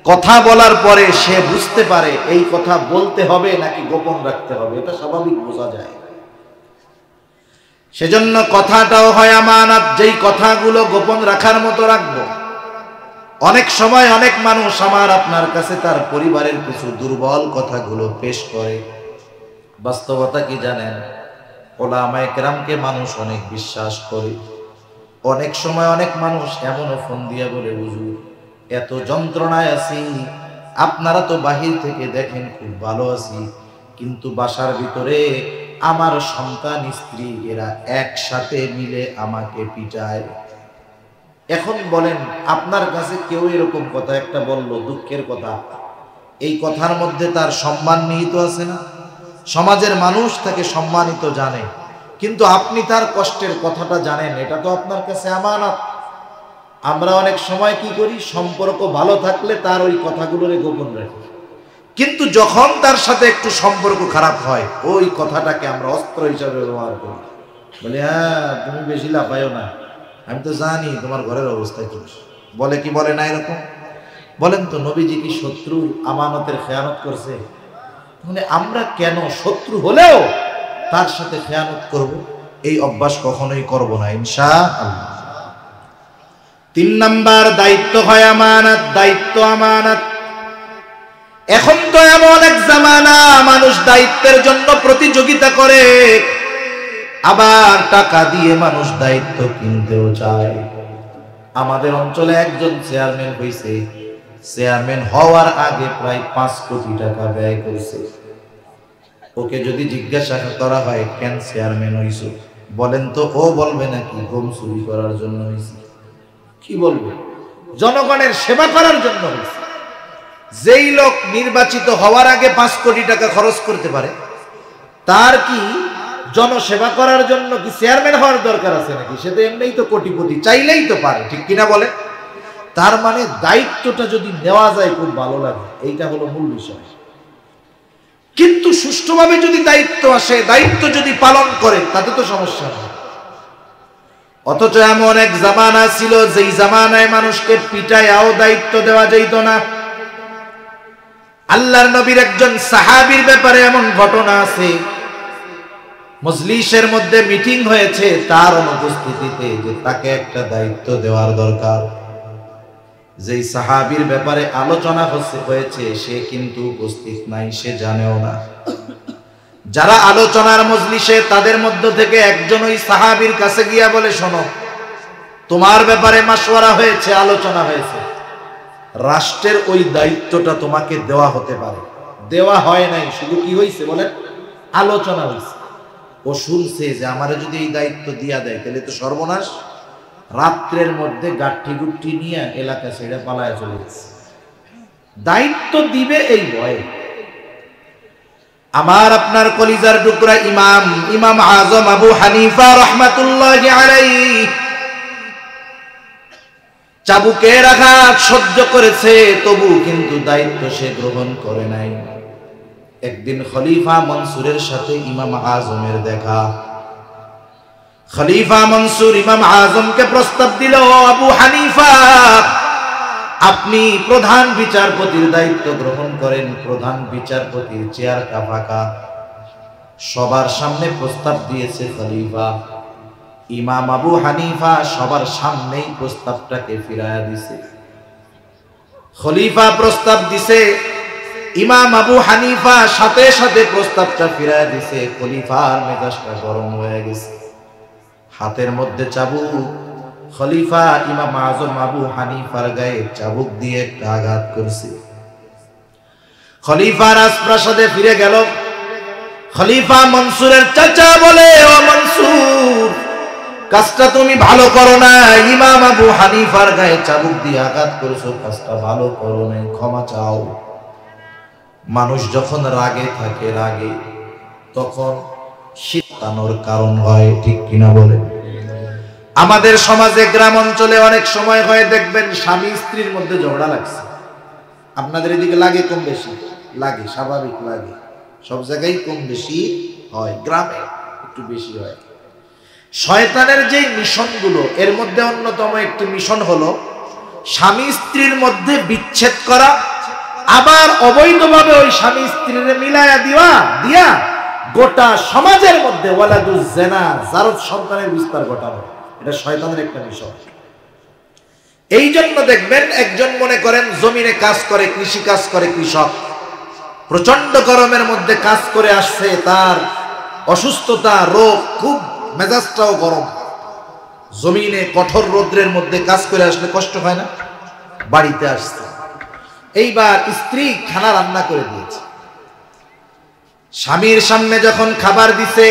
কথা বলার পরে সে বুঝতে পারে এই কথা বলতে হবে নাকি গোপন রাখতে হবে, এটা স্বাভাবিক বোঝা যায়। সেজন্য কথাটাও হয় আমানত, যেই কথাগুলো গোপন রাখার মতো রাখবো। অনেক সময় অনেক মানুষ আমার আপনার কাছে তার পরিবারের কিছু দুর্বল কথাগুলো পেশ করে। বাস্তবতা কি জানেন? ওলামায়ে কেরামকে মানুষ অনেক বিশ্বাস করে। অনেক সময় অনেক মানুষ এমনও ফোন দিয়ে বলে, হুজুর এত যন্ত্রণায় আছি, আপনারা তো বাহির থেকে দেখেন খুব ভালো আছি, কিন্তু বাসার ভিতরে আমার সন্তান স্ত্রী এরা একসাথে মিলে আমাকে পিটায়। এখন বলেন, আপনার কাছে কেউ এরকম কথা একটা বলল, দুঃখের কথা, এই কথার মধ্যে তার সম্মান নিহিত আছে না? সমাজের মানুষ তাকে সম্মানিত জানে, কিন্তু আপনি তার কষ্টের কথাটা জানেন, এটা তো আপনার কাছে আমানত। আমরা অনেক সময় কি করি, সম্পর্ক ভালো থাকলে তার ওই কথাগুলোরে গোপন রাখি, কিন্তু যখন তার সাথে একটু সম্পর্ক খারাপ হয়, ওই কথাটাকে আমরা অস্ত্র হিসাবে ব্যবহার করি। বলে, হ্যাঁ তুমি বেশি লাফাইও না, আমি তো জানি তোমার ঘরের অবস্থা কি। বলে কি বলে না এরকম? বলেন তো, নবীজি কি শত্রুর আমানতের খেয়ানত করছে? মানে আমরা কেন শত্রু হলেও তার সাথে খেয়ানত করব? এই অভ্যাস কখনোই করব না ইনশাআল্লাহ। 3 নাম্বার দায়িত্ব হয় আমানত। দায়িত্ব আমানত। এখন তো এমন এক জামানা, মানুষ দায়িত্বের জন্য প্রতিযোগিতা করে, আবার টাকা দিয়ে মানুষ দায়িত্ব কিনতেও চায়। আমাদের অঞ্চলে একজন চেয়ারম্যান হয়েছে, চেয়ারম্যান হওয়ার আগে প্রায় 5 কোটি টাকা ব্যয় করেছে। ওকে যদি জিজ্ঞাসা করা হয় কেন চেয়ারম্যান হইছো, বলেন তো, ও বলবে নাকি গম চুরি করার জন্য হয়েছে? কি বলবে? জনগণের সেবা করার জন্য হয়েছে। যেই লোক নির্বাচিত হওয়ার আগে 5 কোটি টাকা খরচ করতে পারে, তার কি জনসেবা করার জন্য কি চেয়ারম্যান হওয়ার দরকার আছে নাকি? সে তো এমনিই তো কোটিপতি, চাইলেই তো পারে, ঠিক কিনা বলে? তার মানে দায়িত্বটা যদি নেওয়া যায় খুব ভালো লাগে, এইটা হলো মূল বিষয়। কিন্তু সুষ্ঠুভাবে যদি দায়িত্ব আসে, দায়িত্ব যদি পালন করে, তাতে তো সমস্যা নেই। অথচ এমন এক জামানা ছিল যেই জামানায় মানুষকে পিটায়াও দায়িত্ব দেওয়া যেত না। আল্লাহর নবীর একজন সাহাবীর ব্যাপারে এমন ঘটনা আছে, মজলিসের মধ্যে মিটিং হয়েছে তার অনুপস্থিতিতে, যে তাকে একটা দায়িত্ব দেওয়ার দরকার। যেই সাহাবীর ব্যাপারে আলোচনা হয়েছে সে কিন্তু উপস্থিত নাই, সে জানেও না। যারা আলোচনার মজলিসে, তাদের মধ্য থেকে একজন ওই সাহাবীর কাছে গিয়া বলে, শোনো, তোমার ব্যাপারে মাশওয়ারা হয়েছে, আলোচনা হয়েছে, রাষ্ট্রের ওই দায়িত্বটা তোমাকে দেওয়া হতে পারে। দেওয়া হয় নাই, শুধু কি হয়েছে বলেন, আলোচনা হয়েছে। ও শুনছে যে আমারে যদি এই দায়িত্ব দিয়া দেয় তাহলে তো সর্বনাশ। রাত্রের মধ্যে গাঠি গুঠি নিয়ে এলাকা ছেড়ে পালায় চলে গেছে, দায়িত্ব দিবে এই ভয়ে। আমার আপনার কলিজার টুকরা ইমাম আজম আবু হানিফা রাহমাতুল্লাহি আলাইহি চাবুকের আঘাত সহ্য করেছে, তবু কিন্তু দায়িত্ব সে গ্রহণ করে নাই। একদিন খলিফা মনসুরের সাথে ইমাম আজমের দেখা। খলিফা মনসুর ইমাম আজমকে প্রস্তাব দিল, আবু হানিফা, আপনি প্রধান বিচারপতির দায়িত্ব গ্রহণ করেন। প্রধান বিচারপতির চেয়ারটা ফাঁকা। সবার সামনে প্রস্তাব দিয়েছে খলিফা। ইমাম আবু হানিফা সবার সামনেই প্রস্তাবটাকে ফিরায়া দিছে। খলিফা প্রস্তাব দিছে, ইমাম আবু হানিফা সাথে সাথে প্রস্তাবটা ফিরায়া দিছে। খলিফার মেজাজটা গরম হয়ে গেছে, হাতের মধ্যে চাবুক। খলিফা ইমাম আজম আবু হানিফার গায়ে চাবুক দিয়ে একটা আঘাত করছে। খলিফা রাজপ্রাসাদে ফিরে গেল। খলিফা মনসুরের চাচা বলে, ও মনসুর, কাজটা তুমি ভালো করো না, ইমাম আবু হানিফার গায়ে চাবুক দিয়ে আঘাত করেছো, কাজটা ভালো করো না, ক্ষমা চাও। মানুষ যখন রাগে থাকে, রাগে তখন শীতানোর কারণ হয়, ঠিক কিনা বলে? আমাদের সমাজে, গ্রাম অঞ্চলে অনেক সময় হয়, দেখবেন স্বামী স্ত্রীর মধ্যে ঝগড়া লাগছে। আপনাদের এদিকে লাগে কম বেশি? লাগে, স্বাভাবিক লাগে, সব জায়গায় কম বেশি হয়, গ্রামে একটু বেশি হয়। শয়তানের যে মিশনগুলো, এর মধ্যে অন্যতম একটি মিশন হলো স্বামী স্ত্রীর মধ্যে বিচ্ছেদ করা, আবার অবৈধভাবে ওই স্বামী স্ত্রীর মিলায়া দিয়া গোটা সমাজের মধ্যে ওয়ালাদুজ জিনা, জারত সন্তানের বিস্তার ঘটানো। এটা শয়তানের একটা মিশন। এই জন্য দেখবেন একজন মনে করেন জমিনে কাজ করে, কৃষি কাজ করে, কৃষক প্রচন্ড গরমের মধ্যে কাজ করে আসছে, তার অসুস্থতা, রোগ, খুব মেজাজটাও গরম। জমিনে কঠোর রৌদ্রের মধ্যে কাজ করে আসলে কষ্ট হয় না? বাড়িতে আসছে, এইবার স্ত্রী খানা রান্না করে দিয়েছে। স্বামীর সামনে যখন খাবার দিছে,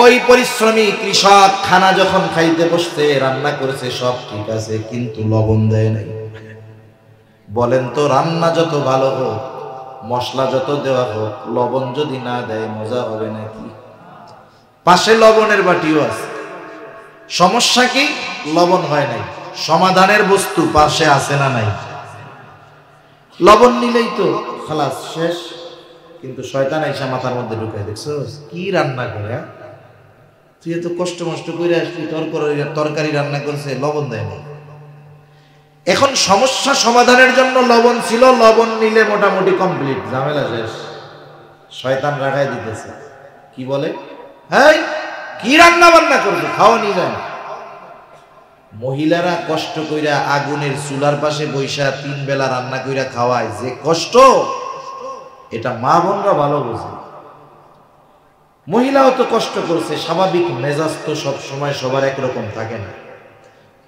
ওই পরিশ্রমী কৃষক খানা যখন খাইতে বসতে, রান্না করেছে সব ঠিক আছে, কিন্তু লবণ দেয় নাই। বলেন তো, রান্না যত ভালো হোক, মশলা যত দেওয়া হোক, লবণ যদি না দেয় মজা হবে নাকি? পাশে লবণের বাটিও আছে, সমস্যা কি? লবণ হয় নাই। সমাধানের বস্তু পাশে আছে না নাই? লবণ নিলেই তো খালাস, শেষ। কিন্তু শয়তান আইসা মাথার মধ্যে ঢুকায়, দেখছো কি রান্না করে, তুই এত কষ্ট মষ্ট করে আসলি, তরকারি রান্না করছে, লবণ দেয় না। এখন সমস্যা সমাধানের জন্য লবণ ছিল, লবণ নিলে মোটামুটি কমপ্লিট, ঝামেলা শেষ। শয়তান রাখায় দিতেছে, কি বলে, হ্যাঁ কি রান্না বান্না করবে, খাওয়া নিয়ে যায় না। মহিলারা কষ্ট কইরা আগুনের চুলার পাশে বৈশা 3 বেলা রান্না কইরা খাওয়ায়, যে কষ্ট, এটা মা বোনরা ভালো বোঝে। মহিলাও তো কষ্ট করছে, স্বাভাবিক মেজাজ তো সব সময় সবার একরকম থাকে না।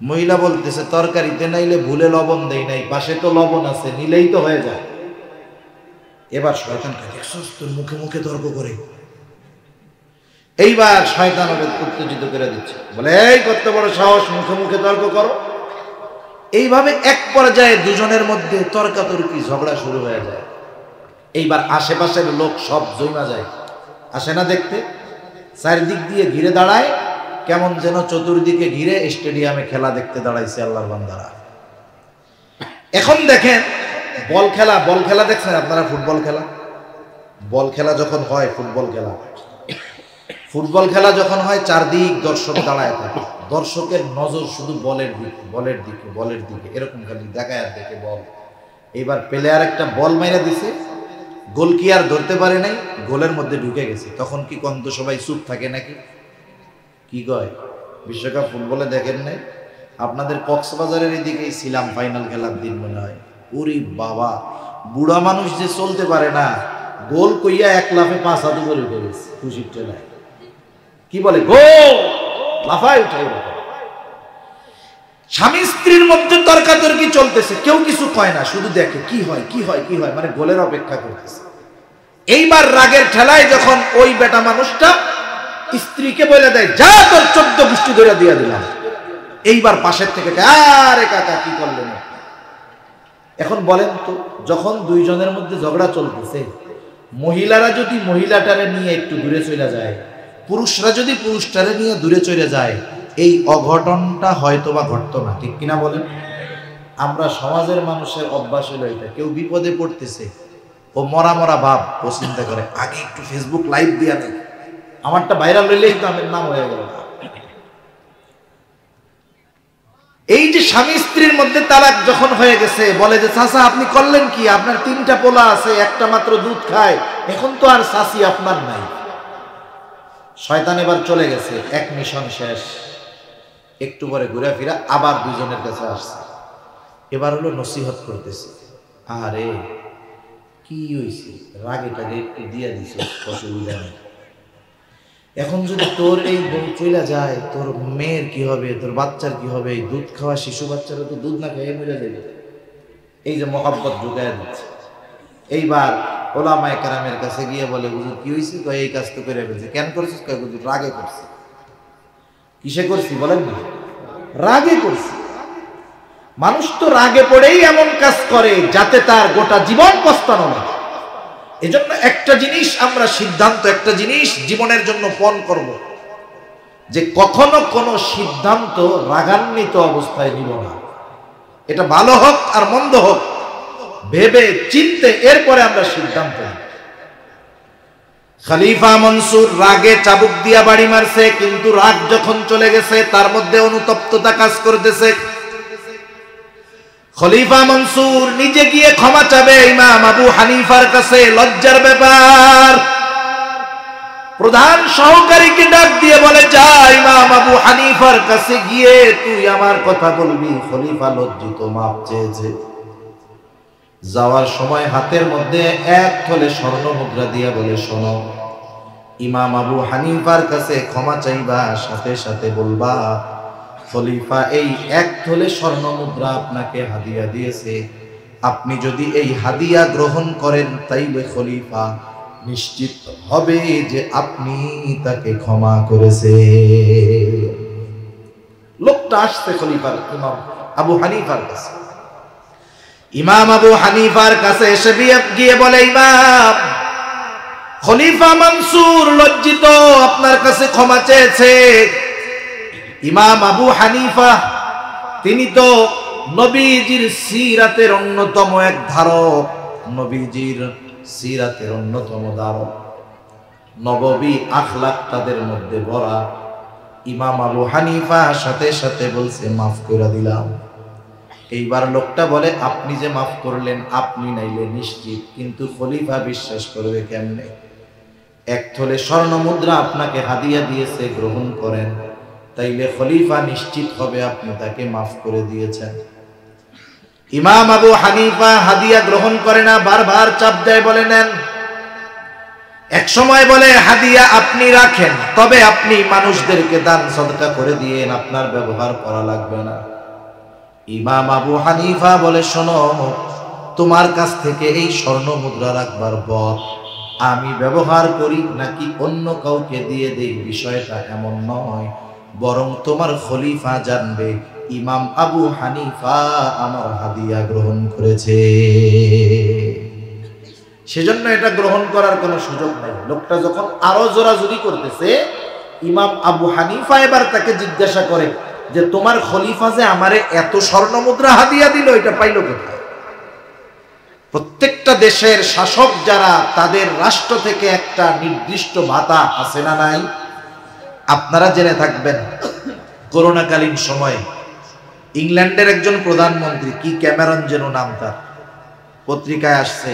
মহিলা বলতেছে, তরকারিতে নাইলে ভুলে লবণ দেই নাই, পাশে তো লবণ আছে, নিলেই তো হয়ে যায়। এবার শয়তান তোর মুখে মুখে তর্ক করে, এইবার শয়তান উত্তেজিত করে দিচ্ছে, বলে, এই কত বড় সাহস, মুখে মুখে তর্ক করো। এইভাবে এক পর্যায়ে দুজনের মধ্যে তর্কাতর্কি, ঝগড়া শুরু হয়ে যায়। এইবার আশেপাশের লোক সব জমা যায়, আসে না দেখতে, চারিদিক দিয়ে ঘিরে দাঁড়ায়, কেমন যেন চতুর্দিকে ঘিরে স্টেডিয়ামে খেলা দেখতে দাঁড়াইছে আল্লাহর বান্দারা। এখন দেখেন বল খেলা দেখছেন আপনারা? বল খেলা যখন হয়, ফুটবল খেলা যখন হয়, চারদিক দর্শক দাঁড়ায় থাকে, দর্শকের নজর শুধু বলের দিকে, এরকম খালি দেখায় আর দেখে বল। এইবার প্লেয়ার একটা বল মাইরা দিছে, গোল কি আর ধরতে পারে নাই, গোলের মধ্যে ঢুকে গেছে। তখন কি কন্ত সবাই চুপ থাকে নাকি? কি কয়, বিশ্বকাপ ফুটবলে দেখেন নাই? আপনাদের কক্সবাজারের এদিকেই ছিলাম ফাইনাল খেলার দিন মনে হয়, ওরে বাবা, বুড়া মানুষ যে চলতে পারে না, গোল কইয়া এক লাফে 5 হাত উপরে উঠে গেছে খুশির ঠেলায়। কি বলে গোল, লাফায় উঠাই। স্বামী স্ত্রীর মধ্যে তর্কাতর্কি চলতেছে, কেউ কিছু কয় না, শুধু দেখে কি হয় কি হয় কি হয়, মানে গোলের অপেক্ষা করতেছে। এইবার রাগের ঠেলায় যখন ওই বেটা মানুষটা স্ত্রীকে বলে দেয়, যা তোর 14 গোষ্ঠী ধরে দিয়ে দিলাম। এইবার পাশের থেকে আরে কাকা কি করলেন। এখন বলেন তো, যখন দুইজনের মধ্যে ঝগড়া চলতেছে, মহিলারা যদি মহিলাটারে নিয়ে একটু দূরে চলে যায়, পুরুষরা যদি পুরুষটারে নিয়ে দূরে চলে যায়, এই অঘটনটা হয়তো বা ঘটতো না। ঠিক কিনা বলেন? আমরা সমাজের মানুষের অভ্যাস হলো এটা, কেউ বিপদে পড়তেছে, ও মরা মরা ভাব, ও চিন্তা করে আগে একটু ফেসবুক লাইভ দিয়া নেই, আমারটা ভাইরাল হইলেই তো আমার নাম হয়ে গেল। এই যে স্বামী স্ত্রীর মধ্যে তালাক যখন হয়ে গেছে, বলে যে চাচা আপনি করলেন কি, আপনার 3টা পোলা আছে, একটা মাত্র দুধ খায়, এখন তো আর চাচি আপনার নাই। শয়তান এবার চলে গেছে, এক মিশন শেষ। একটু পরে ঘুরে ফিরা আবার দুজনের কাছে আসছে, এবার হলো নসিহত করতেছে। আরে কি হয়েছে, রাগেটাকে একটু দিয়ে দিছে, অসুবিধা নেই। এখন যদি তোর এই বউ চলে যায়, তোর মেয়ের কি হবে, তোর বাচ্চার কি হবে? এই দুধ খাওয়া শিশু বাচ্চারা তো দুধ না খেয়ে মরে যাবে। এই যে মহব্বত ঢুকায় দিচ্ছে। এইবার ওলামায়ে কেরামের কাছে গিয়ে বলে, হুজুর কি হয়েছে? কয় এই কাজ তো করে ফেলছে। কেন করছিস? কয় হুজুর রাগে করছি। কিসে করছি বলেন না? রাগে করছি। মানুষ তো রাগে পড়েই এমন কাজ করে যাতে তার গোটা জীবন পস্তানো না। এজন্য একটা জিনিস আমরা সিদ্ধান্ত, একটা জিনিস জীবনের জন্য পণ করব, যে কখনো কোনো সিদ্ধান্ত রাগান্বিত অবস্থায় নিব না। এটা ভালো হোক আর মন্দ হোক, ভেবে চিন্তে এরপরে আমরা সিদ্ধান্ত নিই। খলিফা মনসুর রাগে চাবুক দিয়া বাড়ি মারছে, কিন্তু রাগ যখন চলে গেছে তার মধ্যে অনুতপ্ততা কাজ করতেছে। খলিফা মনসুর নিজে গিয়ে ক্ষমা চাবে ইমাম আবু হানিফার কাছে, লজ্জার ব্যাপার। প্রধান সহকারীকে ডাক দিয়ে বলে, যা ইমাম আবু হানিফার কাছে গিয়ে তুই আমার কথা বলবি। খলিফা লজ্জিত, মাপ চেয়েছে। যাওয়ার সময় হাতের মধ্যে 1 থলে স্বর্ণ মুদ্রা দিয়ে বলে, শোনো, ইমাম আবু হানিফার কাছে ক্ষমা চাইবা, সাথে সাথে বলবা খলিফা এই 1 থলে স্বর্ণ মুদ্রা আপনাকে হাদিয়া দিয়েছে। আপনি যদি এই হাদিয়া গ্রহণ করেন, তাইলে খলিফা নিশ্চিত হবে যে আপনি তাকে ক্ষমা করেছে। লোকটা আসছে খলিফার ইমাম আবু হানিফার কাছে। ইমাম আবু হানিফার কাছে এসে গিয়ে বলে, ইমাম, খলিফা মনসুর লজ্জিত, আপনার কাছে ক্ষমা চেয়েছে। ইমাম আবু হানিফা তিনি তো নবীজির সিরাতের অন্যতম এক ধারক, নবীজির সিরাতের অন্যতম ধারক, নববী আখলাক তাদের মধ্যে ভরা। ইমাম আবু হানিফা সাথে সাথে বলছে, মাফ করে দিলাম। এইবার লোকটা বলে, আপনি যে মাফ করলেন, আপনি নাইলে নিশ্চিত, কিন্তু খলিফা বিশ্বাস করবে কেমনে? 1 থলে স্বর্ণ মুদ্রা আপনাকে হাদিয়া দিয়েছে, গ্রহণ করেন, তাইলে খলিফা নিশ্চিত হবে আপনি তাকে মাফ করে দিয়েছেন। ইমাম আবু হানিফা হাদিয়া গ্রহণ করে না, বারবার চাপ দেয়, বলে নেন। এক সময় বলে, হাদিয়া আপনি রাখেন, তবে আপনি মানুষদেরকে দান সদকা করে দিয়েন, আপনার ব্যবহার করা লাগবে না। ইমাম আবু হানিফা বলে, শোনো, তোমার কাছ থেকে এই স্বর্ণ মুদ্রা রাখবার পর আমি ব্যবহার করি নাকি অন্য কাউকে দিয়ে দেই, বিষয়টা এমন নয়, বরং তোমার খলিফা জানবে ইমাম আবু হানিফা আমার হাদিয়া গ্রহণ করেছে, সেজন্য এটা গ্রহণ করার কোনো সুযোগ নাই। লোকটা যখন আরো জোরাজুরি করতেছে, ইমাম আবু হানিফা এবার তাকে জিজ্ঞাসা করে যে, তোমার খলিফা যে আমারে এত স্বর্ণ মুদ্রা হাদিয়া দিল, এটা পাইল কোথায়? প্রত্যেকটা দেশের শাসক যারা, তাদের রাষ্ট্র থেকে একটা নির্দিষ্ট ভাতা আছে না নাই? আপনারা জেনে থাকবেন, করোনাকালীন সময়ে ইংল্যান্ডের একজন প্রধানমন্ত্রী, কি ক্যামেরন যেন নাম তার, পত্রিকায় আসছে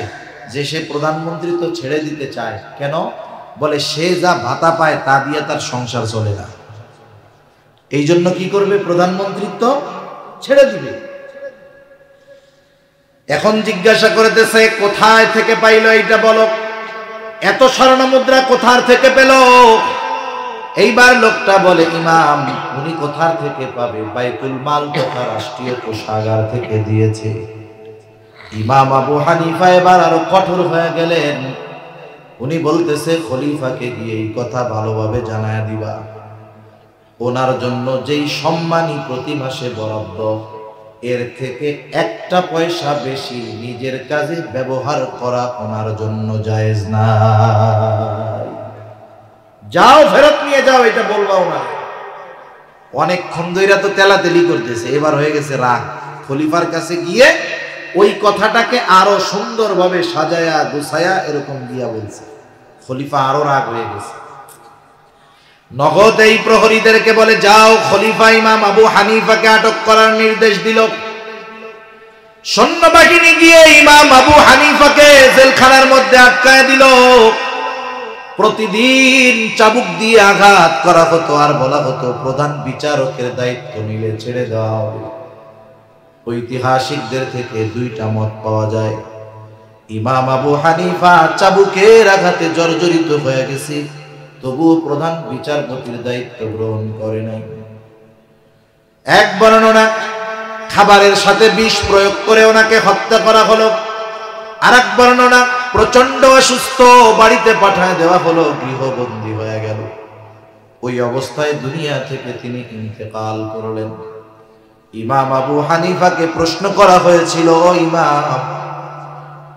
যে সে প্রধানমন্ত্রী তো ছেড়ে দিতে চায়। কেন? বলে সে যা ভাতা পায় তা দিয়ে তার সংসার চলে না, এই জন্য কি করবে, প্রধানমন্ত্রিত্ব ছেড়ে দিবে। এখন জিজ্ঞাসা করতেছে, কোথায় থেকে পাইলো এইটা বলো। এত স্বর্ণ মুদ্রা কোথার থেকে পেল? এইবার লোকটা বলে, ইমাম উনি কোথার থেকে পাবে? বাইতুল মাল তথা রাষ্ট্রীয় কোষাগার থেকে দিয়েছে। ইমাম আবু হানিফা এবার আরো কঠোর হয়ে গেলেন। উনি বলতেছে, খলিফাকে গিয়ে এই কথা ভালোভাবে জানায় দিবা, ওনার জন্য যেই সম্মানী প্রতি মাসে বরাদ্দ, এর থেকে একটা পয়সা বেশি নিজের কাজে ব্যবহার করা ওনার জন্য জায়েজ না। যাও ফেরত নিয়ে যাও, এটা বলবাও না। অনেকক্ষণ ধরে তো তেলাতেলি করতেছে, এবার হয়ে গেছে রাগ। খলিফার কাছে গিয়ে ওই কথাটাকে আরো সুন্দরভাবে সাজায়া গুছায়া এরকম দিয়া বলছে। খলিফা আরো রাগ হয়ে গেছে। নগদ এই প্রহরীদেরকে বলে, যাও খলিফা ইমাম আবু হানিফাকে আটক করার নির্দেশ দিল। সৈন্যবাহিনী গিয়ে ইমাম আবু হানিফাকে জেলখানার মধ্যে আটকায় দিল। প্রতিদিন চাবুক দিয়ে আঘাত করা হতো, আর বলা হতো প্রধান বিচারকের দায়িত্ব নিলে ছেড়ে দেওয়া হবে। ঐতিহাসিকদের থেকে দুইটা মত পাওয়া যায়। ইমাম আবু হানিফা চাবুকের আঘাতে জর্জরিত হয়ে গেছে, তবুও প্রধান বিচারপতির দায়িত্ব গ্রহণ করে নাই। এক বর্ণনা, খাবারের সাথে বিষ প্রয়োগ করে ওনাকে হত্যা করা হলো। আর এক বর্ণনা, প্রচন্ড অসুস্থ, বাড়িতে পাঠায় দেওয়া হলো, গৃহবন্দী হয়ে গেল। ওই অবস্থায় দুনিয়া থেকে তিনি ইন্তেকাল করলেন। ইমাম আবু হানিফাকে প্রশ্ন করা হয়েছিল, ও ইমাম,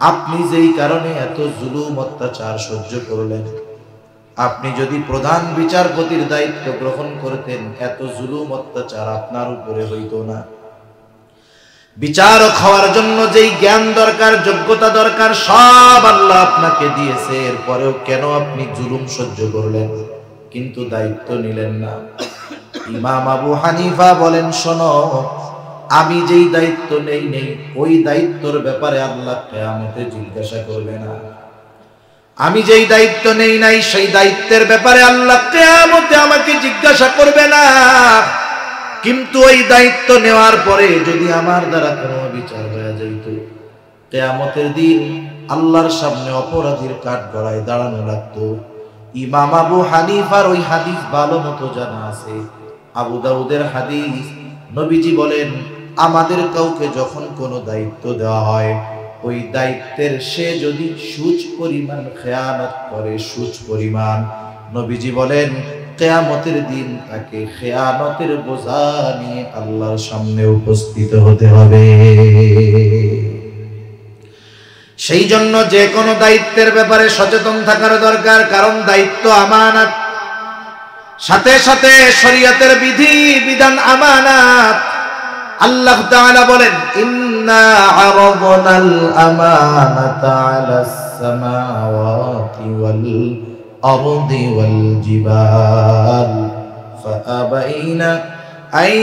আপনি যেই কারণে এত জুলুম অত্যাচার সহ্য করলেন, আপনি যদি প্রধান বিচারপতির দায়িত্ব গ্রহণ করতেন, এত জুলুম অত্যাচার আপনার উপরে হইতো না। বিচারক হওয়ার জন্য যেই জ্ঞান দরকার, যোগ্যতা দরকার, সব আল্লাহ আপনাকে দিয়েছে, এরপরেও কেন আপনি জুলুম সহ্য করলেন, কিন্তু দায়িত্ব নিলেন না? ইমাম আবু হানিফা বলেন, শোনো, আমি যেই দায়িত্ব নেই ওই দায়িত্বের ব্যাপারে আল্লাহ কিয়ামতে জিজ্ঞাসা করবে না। আমি যেই দায়িত্ব নেই নাই সেই দায়িত্বের ব্যাপারে আল্লাহ কিয়ামতে আমাকে জিজ্ঞাসা করবে না। কিন্তু ওই দায়িত্ব নেওয়ার পরে যদি আমার দ্বারা কোনো বিচার হয়ে যাইত, কিয়ামতের দিন আল্লাহর সামনে অপরাধীর কাঠগড়ায় দাঁড়ানো লাগতো। ইমাম আবু হানিফার ওই হাদিস ভালো মতো জানা আছে, আবু দাউদের হাদিস। নবীজি বলেন, আমাদের কাউকে যখন কোনো দায়িত্ব দেওয়া হয়, ওই দায়িত্বের সে যদি সুচ পরিমাণ খেয়ানত করে, সুচ পরিমাণ, নবীজি বলেন কিয়ামতের দিন তাকে খেয়ানতের বোঝা নিয়ে আল্লাহর সামনে উপস্থিত হতে হবে। সেই জন্য যে কোনো দায়িত্বের ব্যাপারে সচেতন থাকার দরকার, কারণ দায়িত্ব আমানত, সাথে সাথে শরীয়তের বিধি বিধান আমানত। আল্লাহ তাআলা বলেন, ইন্না আরাদনাল আমানাতা আলাস সামাওয়াতি ওয়াল আরদি ওয়াল জিবাল ফাআবাইনা আন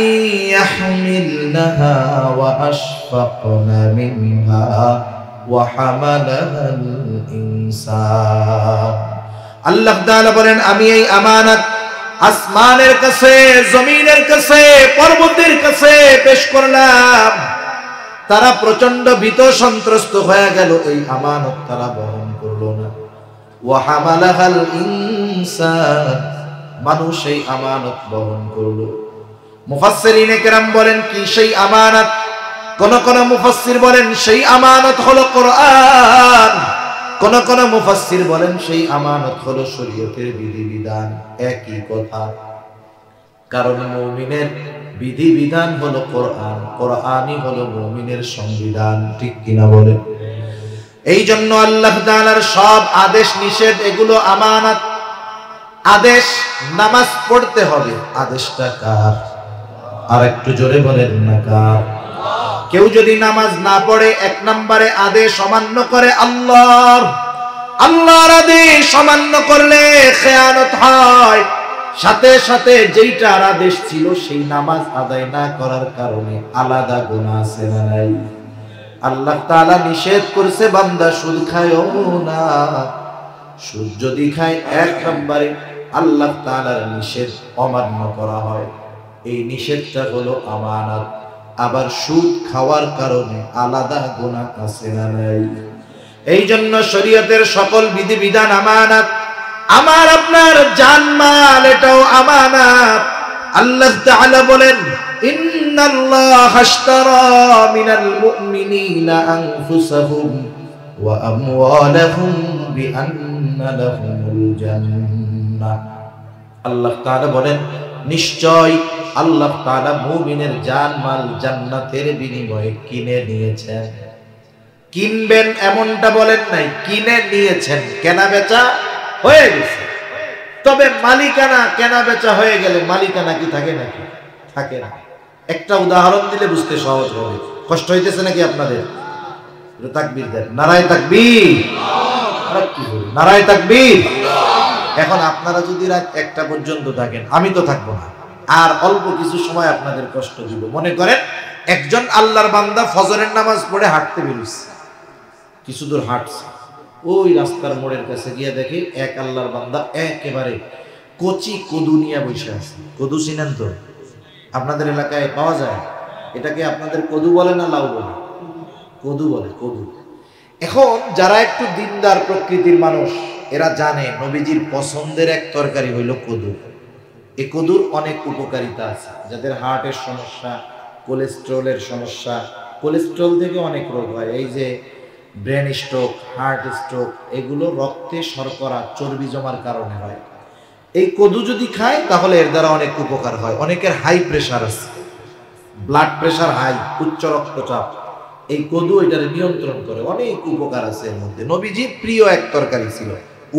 ইয়াহমিলনাহা ওয়া আশফাকনা মিনহা ওয়া হামালাহাল ইনসান। আল্লাহ তাআলা বলেন, আমি এই আমানত আসমানের কাছে, জমিনের কাছে, পর্বতের কাছে পেশ করলাম। তারা প্রচন্ড ভীত সন্ত্রস্ত হয়ে গেল, এই আমানত তারা বহন করলো না। ওয়া হামালাহাল ইনসান, মানুষ এই আমানত বহন করলো। মুফাসসিরিনে কেরাম বলেন, কি সেই আমানত? কোন কোন মুফাসসির বলেন সেই আমানত হলো কোরআন, কোন কোন মুফাসসির বলেন সেই আমানত হলো শরীয়তের বিধিবিধান। একই কথা, কারণ মুমিনের বিধিবিধান হলো কোরআন, কোরআনই হলো মুমিনের সংবিধান। ঠিক কিনা বলেন? এই জন্য আল্লাহ তাআলার সব আদেশ নিষেধ এগুলো আমানত। আদেশ নামাজ পড়তে হবে, আদেশটা কার? আর একটু জোরে বলেন না, কার? কেউ যদি নামাজ না পড়ে, এক নম্বরে আদেশ অমান্য করে আল্লাহর। আল্লাহর আদেশ অমান্য করলে খেয়ানত হয়। সাথে সাথে যেইটার আদেশ ছিল সেই নামাজ আদায় না করার কারণে আলাদা গুনাহ আছে না নাই? আল্লাহ তাআলা নিষেধ করছে, বান্দা সুদ খায়ও না। সুদ যদি খায়, এক নম্বরে আল্লাহ তাআলার নিষেধ অমান্য করা হয়। এই নিষেধটা হলো আমানত। আবার সুদ খাওয়ার কারণে আলাদা গুনাহ আছে না নাই? এই জন্য শরীয়তের সকল বিধিবিধান আমানত। আমার আপনার জানমাল এটাও আমানত। আল্লাহ তাআলা বলেন, ইন্নাল্লাহা আশতারা মিনাল মুমিনিনা আনফুসাহুম ওয়া আমওয়ালাহুম বিআন্না লাহুমুল জান্নাহ। আল্লাহ তাআলা বলেন, নিশ্চয় আল্লাহ তাআলা মুমিনের জানমাল জান্নাতের বিনিময়ে কিনে নিয়েছেন। কিনবেন এমনটা বলেন নাই, কিনে নিয়েছেন। কেনা বেচা হয়ে গেছে, তবে মালিকানা কেনা বেচা হয়ে গেলে মালিকানা কি থাকে নাকি? থাকে না। একটা উদাহরণ দিলে বুঝতে সহজ হবে। কষ্ট হইতেছে নাকি আপনাদের? তাকবীর দেন, নারায়ে তাকবীর, নারায়ে তাকবীর। এখন আপনারা যদি রাত 1টা পর্যন্ত থাকেন, আমি তো থাকবো না, আর অল্প কিছু সময় আপনাদের কষ্ট দিব। মনে করেন একজন আল্লাহর বান্দা ফজরের নামাজ পড়ে হাঁটতে বেরিয়েছে, কিছু দূর হাঁটছে, ওই রাস্তার মোড়ের কাছে গিয়ে দেখে এক আল্লাহর বান্দা একেবারে কচি কদু নিয়ে বসে আছে। কদু চিনেন তো? আপনাদের এলাকায় পাওয়া যায়। এটাকে আপনাদের কদু বলে না লাউ বলে? কদু বলে, কদু। এখন যারা একটু দিনদার প্রকৃতির মানুষ, এরা জানে নবীজির পছন্দের এক তরকারি হইল কদু। এই কদুর অনেক উপকারিতা আছে। যাদের হার্টের সমস্যা, কোলেস্ট্রলের সমস্যা, কোলেস্ট্রল থেকে অনেক রোগ হয়, এই যে ব্রেন স্ট্রোক, হার্ট স্ট্রোক, এগুলো রক্তে শর্করা চর্বি জমার কারণে হয়। এই কদু যদি খায় তাহলে এর দ্বারা অনেক উপকার হয়। অনেকের হাই প্রেশার আছে, ব্লাড প্রেশার হাই, উচ্চ রক্তচাপ, এই কদু এটার নিয়ন্ত্রণ করে। অনেক উপকার আছে এর মধ্যে। নবীজির প্রিয় এক তরকারি ছিল।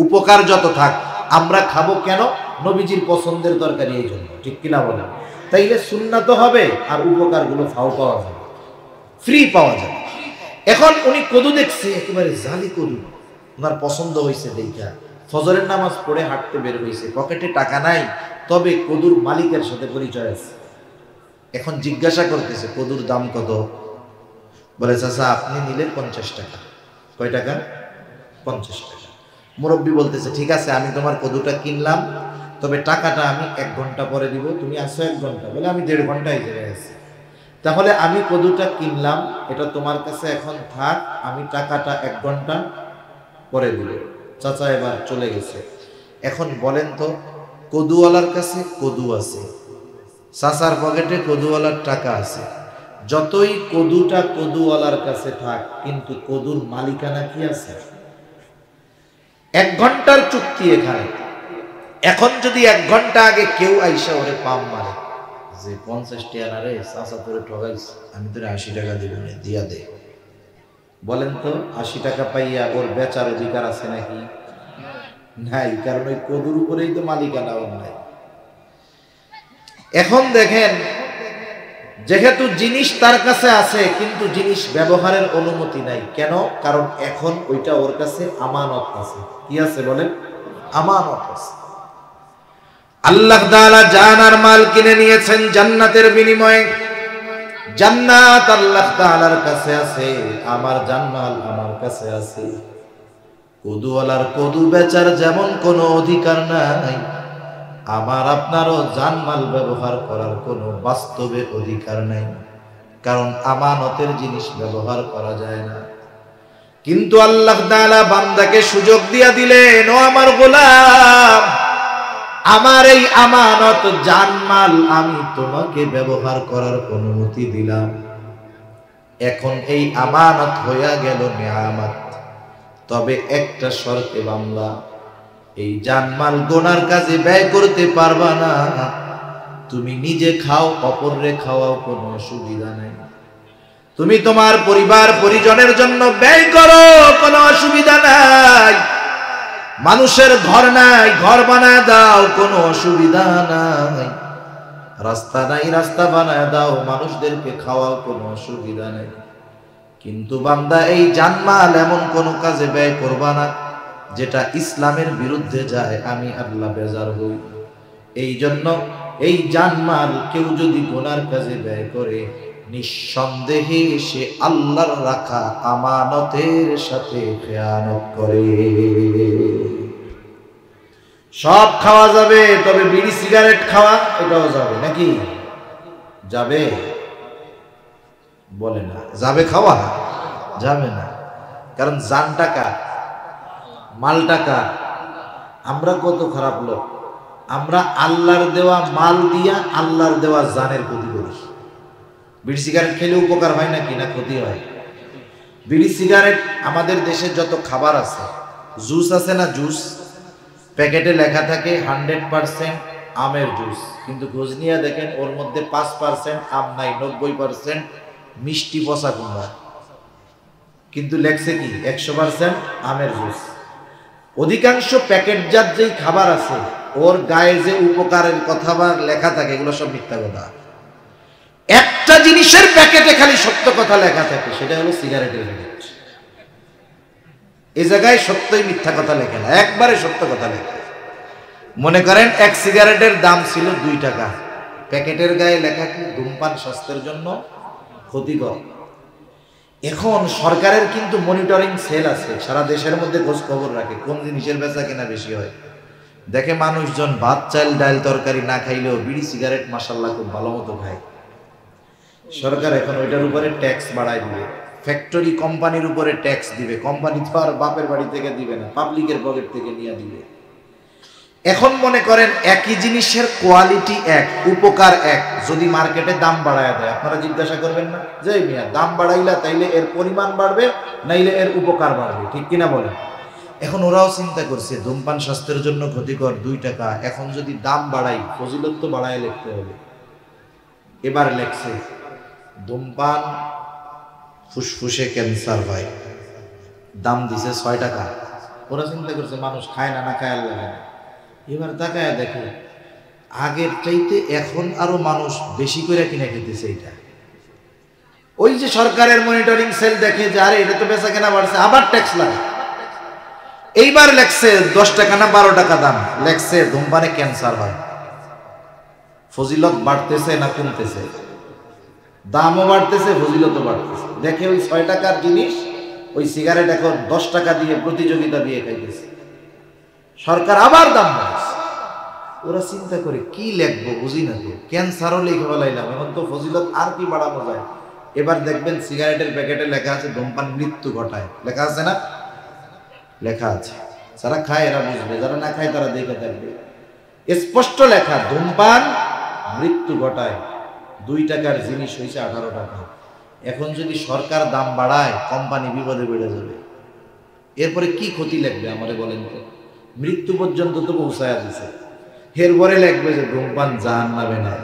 উপকার যত থাক, আমরা খাবো কেন? নবীজির পছন্দের তরকারি, এই জন্য। ঠিক কিনা বলেন? তাইলে সুন্নাত হবে আর উপকারগুলো ফাও পাওয়া যাবে, ফ্রি পাওয়া যাবে। এখন উনি কদু দেখছে, একেবারে জালি কদু, ওনার পছন্দ হয়েছে দেখা ফজরের নামাজ পড়ে হাঁটতে বের হয়েছে। পকেটে টাকা নাই, তবে কদুর মালিকের সাথে পরিচয় আছে। এখন জিজ্ঞাসা করতেছে, কদুর দাম কত? বলে, চাচা আপনি নিলে 50 টাকা। কয় টাকা? 50 টাকা। মুরব্বী বলতেছে, ঠিক আছে আমি তোমার কদুটা কিনলাম, তবে টাকাটা আমি 1 ঘন্টা পরে দিব। তুমি আসো 1 ঘন্টা? বলে, আমি 1.5 ঘন্টা এই জায়গায় আছি। তাহলে আমি কদুটা কিনলাম, এটা তোমার কাছে এখন থাক, আমি টাকাটা 1 ঘন্টা পরে দিব। চাচা এবার চলে গেছে। এখন বলেন তো, কদুওয়ালার কাছে কদু আছে, চাচার পকেটে কদুওয়ালার টাকা আছে। যতই কদুটা কদুওয়ালার কাছে থাক, কিন্তু কদুর মালিকানা কি আছে? 1 ঘন্টার চুক্তি এখানে। এখন যদি 1 ঘন্টা আগে কেউ আইসা ওরে পাম মারে যে 50 টাকা না রে, চাচা তোরে ঠগাইছে, আমি তোরে 80 টাকা দিব, দিয়া দে। বলেন তো, 80 টাকা পাইয়া ওর বেচার অধিকার আছে নাকি? নাই, কারণ ওই কদুর উপরেই তো মালিকানা ওর নাই। এখন দেখেন, যেহেতু জিনিস তার কাছে আছে কিন্তু জিনিস ব্যবহারের অনুমতি নাই। কেন? কারণ এখন ওইটা ওর কাছে আমানত আছে। কি আছে বলেন? আমানত আছে। আল্লাহ তাআলা জান আর মাল কিনে নিয়েছেন জান্নাতের বিনিময়ে। জান্নাত আল্লাহ তাআলার কাছে আছে, আমার জান্নাত আমার কাছে আছে। কদুওয়ালার কদু বেচার যেমন কোনো অধিকার নাই, আমার আপনারও জানমাল ব্যবহার করার কোনো বাস্তবে অধিকার নাই। কারণ আমানতের জিনিস ব্যবহার করা যায় না। কিন্তু আল্লাহ তাআলা বান্দাকে সুযোগ দিয়া দিলেন, ও আমার গোলাম, আমার এই আমানত জানমাল আমি তোমাকে ব্যবহার করার অনুমতি দিলাম। এখন এই আমানত হইয়া গেল নিয়ামত। তবে একটা শর্তে বান্দা, এই জানমাল গোনার কাজে ব্যয় করতে পারবা না। তুমি নিজে খাও, অপররে খাওয়াও, কোনো অসুবিধা নাই। তুমি তোমার পরিবার পরিজনের জন্য ব্যয় করো, কোনো অসুবিধা নাই। মানুষের ঘর নাই, ঘর বানায় দাও, কোনো অসুবিধা নাই। রাস্তা নাই, রাস্তা বানায় দাও, মানুষদেরকে খাওয়াও, কোনো অসুবিধা নাই। কিন্তু বান্দা এই জানমাল এমন কোনো কাজে ব্যয় করবা না যেটা ইসলামের বিরুদ্ধে যায়, আমি আল্লাহ বেজার হই। এই জন্য এই জানমাল কেউ যদি গুনার কাজে ব্যয় করে, নিঃসন্দেহে সে আল্লাহর রাখা আমানতের সাথে খেয়ানত করে। সব খাওয়া যাবে, তবে বিড়ি সিগারেট খাওয়া এটাও যাবে নাকি? যাবে? বলে না। যাবে খাওয়া? যাবে না। কারণ জান টাকা, মাল টাকা। আমরা কত খারাপ লোক, আমরা আল্লাহর দেওয়া মাল দিয়া আল্লাহর দেওয়া জানের ক্ষতি করি। বিড়ি সিগারেট খেলে উপকার হয় নাকি না ক্ষতি হয়? বিড়ি সিগারেট, আমাদের দেশে যত খাবার আছে, জুস আছে না, জুস প্যাকেটে লেখা থাকে 100% আমের জুস, কিন্তু খোঁজ নিয়ে দেখেন ওর মধ্যে 5% আম নাই, 90% মিষ্টি পচা কুমড়া, কিন্তু লেখছে কি 100% আমের জুস। অধিকাংশ প্যাকেটজাত যেই খাবার আছে ওর গায়ে যে উপকারের কথা বা লেখা থাকে এগুলো সব মিথ্যা কথা। একটা জিনিসের প্যাকেটে খালি সত্য কথা লেখা থাকে, সেটা হলো সিগারেটের প্যাকেট। এই জায়গায় সত্যই মিথ্যা কথা লেখে না, একবারে সত্য কথা লেখে। মনে করেন এক সিগারেটের দাম ছিল 2 টাকা, প্যাকেটের গায়ে লেখা কি ধূমপান স্বাস্থ্যের জন্য ক্ষতিকর। এখন সরকারের কিন্তু মনিটরিং সেল আছে, সারা দেশের মধ্যে খোঁজ খবর রাখে কোন জিনিসের বেচা কেনা বেশি হয়। দেখে মানুষজন ভাত চাল ডাল তরকারি না খাইলেও বিড়ি সিগারেট মাশাআল্লাহ খুব ভালো মতো খায়। সরকার এখন ওইটার উপরে ট্যাক্স বাড়ায় দিবে, ফ্যাক্টরি কোম্পানির উপরে ট্যাক্স দিবে। কোম্পানি তো আর বাপের বাড়ি থেকে দিবে না, পাবলিকের পকেট থেকে নিয়ে দিবে। এখন মনে করেন একই জিনিসের কোয়ালিটি এক, উপকার এক, যদি মার্কেটে দাম বাড়ায় দেয়, আপনারা জিজ্ঞাসা করবেন না যে মিয়া দাম বাড়াইলা তাইলে এর পরিমাণ বাড়বে নাইলে এর উপকার বাড়বে, ঠিক কিনা বলেন? এখন ওরাও চিন্তা করছে ধূমপান স্বাস্থ্যের জন্য ক্ষতিকর 2 টাকা, এখন যদি দাম বাড়াই ফজিলত তো বাড়ায় লিখতে হবে। এবার লেখছে ধূমপান ফুসফুসে ক্যান্সার হয়, দাম দিছে 6 টাকা। ওরা চিন্তা করছে মানুষ খায় না, না খায় আল্লাহ জানে। এবার তাকায় দেখে আগের চাইতে এখন আরো মানুষ বেশি করে কিনে খেতেছে। এটা ওই যে সরকারের মনিটরিং সেল দেখে যে আরে এটা তো বেচা কেনা বাড়ছে, আবার ট্যাক্স লাগে। এইবার লেখছে 10 টাকা না 12 টাকা দাম, লেখছে ধূমপানে ক্যান্সার হয়। ফজিলত বাড়তেছে না কমতেছে? দামও বাড়তেছে, ফজিলতও বাড়তেছে। দেখে ওই 6 টাকার জিনিস, ওই সিগারেট এখন 10 টাকা দিয়ে প্রতিযোগিতা দিয়ে খাইতেছে। সরকার আবার দাম বাড়াচ্ছে। ওরা চিন্তা করে কি লিখবো বুঝি না, তো ক্যান্সারও লিখে ফেলাইলাম, এখন তো ফজিলত আর কি বাড়ানো যায়। এবার দেখবেন সিগারেটের প্যাকেটে লেখা আছে ধূমপান মৃত্যু ঘটায়, লেখা আছে না? লেখা আছে। যারা খায় এরা বুঝবে, যারা না খায় তারা দেখে থাকবে। স্পষ্ট লেখা ধূমপান মৃত্যু ঘটায়। 2 টাকার জিনিস হয়েছে 18 টাকা। এখন যদি সরকার দাম বাড়ায় কোম্পানি বিপদে বেড়ে যাবে। এরপরে কি ক্ষতি লাগবে আমারে বলেন তো? মৃত্যু পর্যন্ত তো পৌঁছায় দিছে, এরপরে লাগবে যে ধূমপান জাহান্নামে নাই,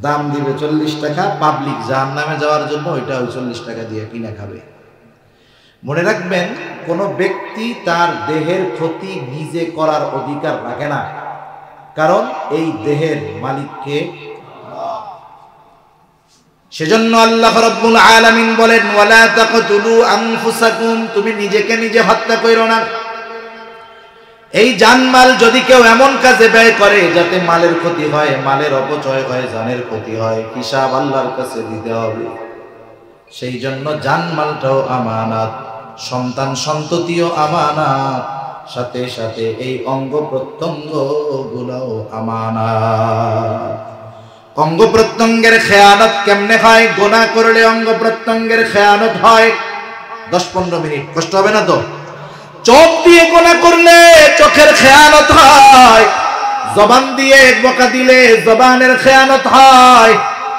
দাম দিবে 40 টাকা, পাবলিক জাহান্নামে যাওয়ার জন্য ওইটা 40 টাকা দিয়ে কিনা খাবে। মনে রাখবেন কোন ব্যক্তি তার দেহের ক্ষতি নিজে করার অধিকার রাখে না, কারণ এই দেহের মালিককে। সেজন্য আল্লাহ রাব্বুল আলামিন বলেন ওয়ালা তাকতুলু আনফুসাকুম, তুমি নিজেকে নিজে হত্যা কইরো না। এই জানমাল যদি কেউ এমন কাজে ব্যয় করে যাতে মালের ক্ষতি হয়, মালের অপচয় হয়, জানের ক্ষতি হয়, হিসাব আল্লাহর কাছে দিতে হবে। সেই জন্য জানমালটাও আমানত, সন্তান সন্ততিও আমানত, সাথে সাথে এই অঙ্গ প্রত্যঙ্গ গুলোও আমানত। অঙ্গ প্রত্যঙ্গের খেয়ানত কেমনে হয়? গুনাহ করলে অঙ্গ প্রত্যঙ্গের খেয়ানত হয়। 10-15 মিনিট কষ্ট হবে না তো? চোখ দিয়ে গুনাহ করলে চোখের খেয়ানত হয়, জবান দিয়ে বকা দিলে জবানের খেয়ানত হয়,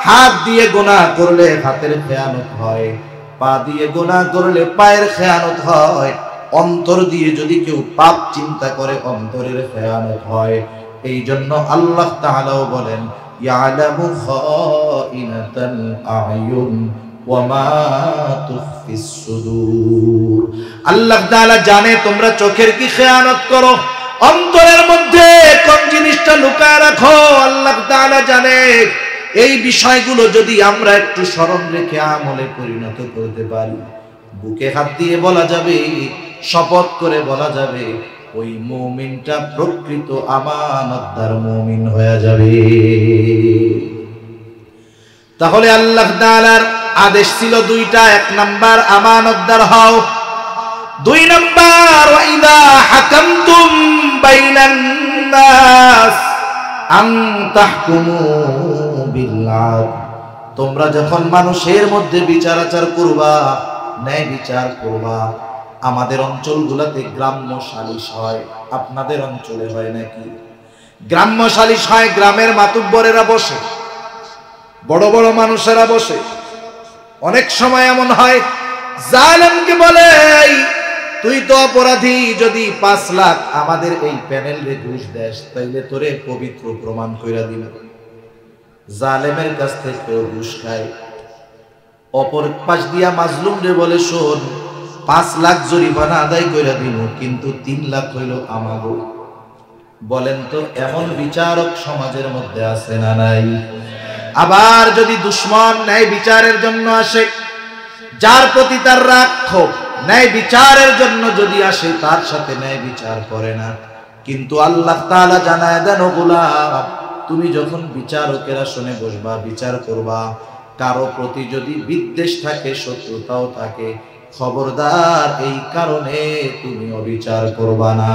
হাত দিয়ে গুনাহ করলে হাতের খেয়ানত হয়, পা দিয়ে গুনাহ করলে পায়ের খেয়ানত হয়, অন্তর দিয়ে যদি কেউ পাপ চিন্তা করে অন্তরের খেয়ানত হয়। এই জন্য আল্লাহ তাআলাও বলেন ইয়ালামু খাইনাতাল আয়ুন ওয়া মা তুখফিস সুদূর। আল্লাহ তাআলা জানে তোমরা চোখের কি খেয়ানত করো, অন্তরের মধ্যে কোন জিনিসটা লুকায় রাখো, আল্লাহ তাআলা জানে। এই বিষয়গুলো যদি আমরা একটু স্মরণ রেখে আমলে পরিণত করতে পারি, বুকে হাত দিয়ে বলা যাবে, শপথ করে বলা যাবে, ওই মুমিনটা প্রকৃত আমানতদার মুমিন হয়ে যাবে। তাহলে আল্লাহ তাআলার আদেশ ছিল 2টা। 1 নাম্বার আমানতদার হও, 2 নাম্বার ওয়াইদা হাকামতুম বাইনান নাস আন তাহকুমু বিল আদল, তোমরা যখন মানুষের মধ্যে বিচার আচার করবা, ন্যায় বিচার করবা। আমাদের অঞ্চলগুলোতে গ্রাম্য সালিশ হয়, আপনাদের অঞ্চলে হয় নাকি? গ্রাম্য সালিশ হয়, গ্রামের মাতুব্বরেরা বসে, বড় বড় মানুষেরা বসে। অনেক সময় এমন হয় জালেমকে বলে, তুই তো অপরাধী, যদি 5 লাখ আমাদের এই প্যানেলে ঘুষ দেস তাইলে তোরে পবিত্র প্রমাণ কইরা দিব। জালেমের কাছ থেকে ঘুষ খায়, অপর পাশ দিয়া মাজলুম রে বলে, শোন 5 লাখ জরিমানা আদায় কইরা দিব, কিন্তু 3 লাখ হইল আমাগো। বলেন তো এমন বিচারক সমাজের মধ্যে আছে না নাই? আবার যদি দুশমন ন্যায় বিচারের জন্য আসে, যার প্রতি তার রাগ ক্ষোভ, ন্যায় বিচারের জন্য যদি আসে, তার সাথে ন্যায় বিচার করে না। কিন্তু আল্লাহ তাআলা জানায় দেন, ও গোলাম, তুমি যখন বিচারকের আসনে বসবা, বিচার করবা, কারো প্রতি যদি বিদ্বেষ থাকে, শত্রুতাও থাকে, খবরদার এই কারণে তুমি অবিচার করবা না।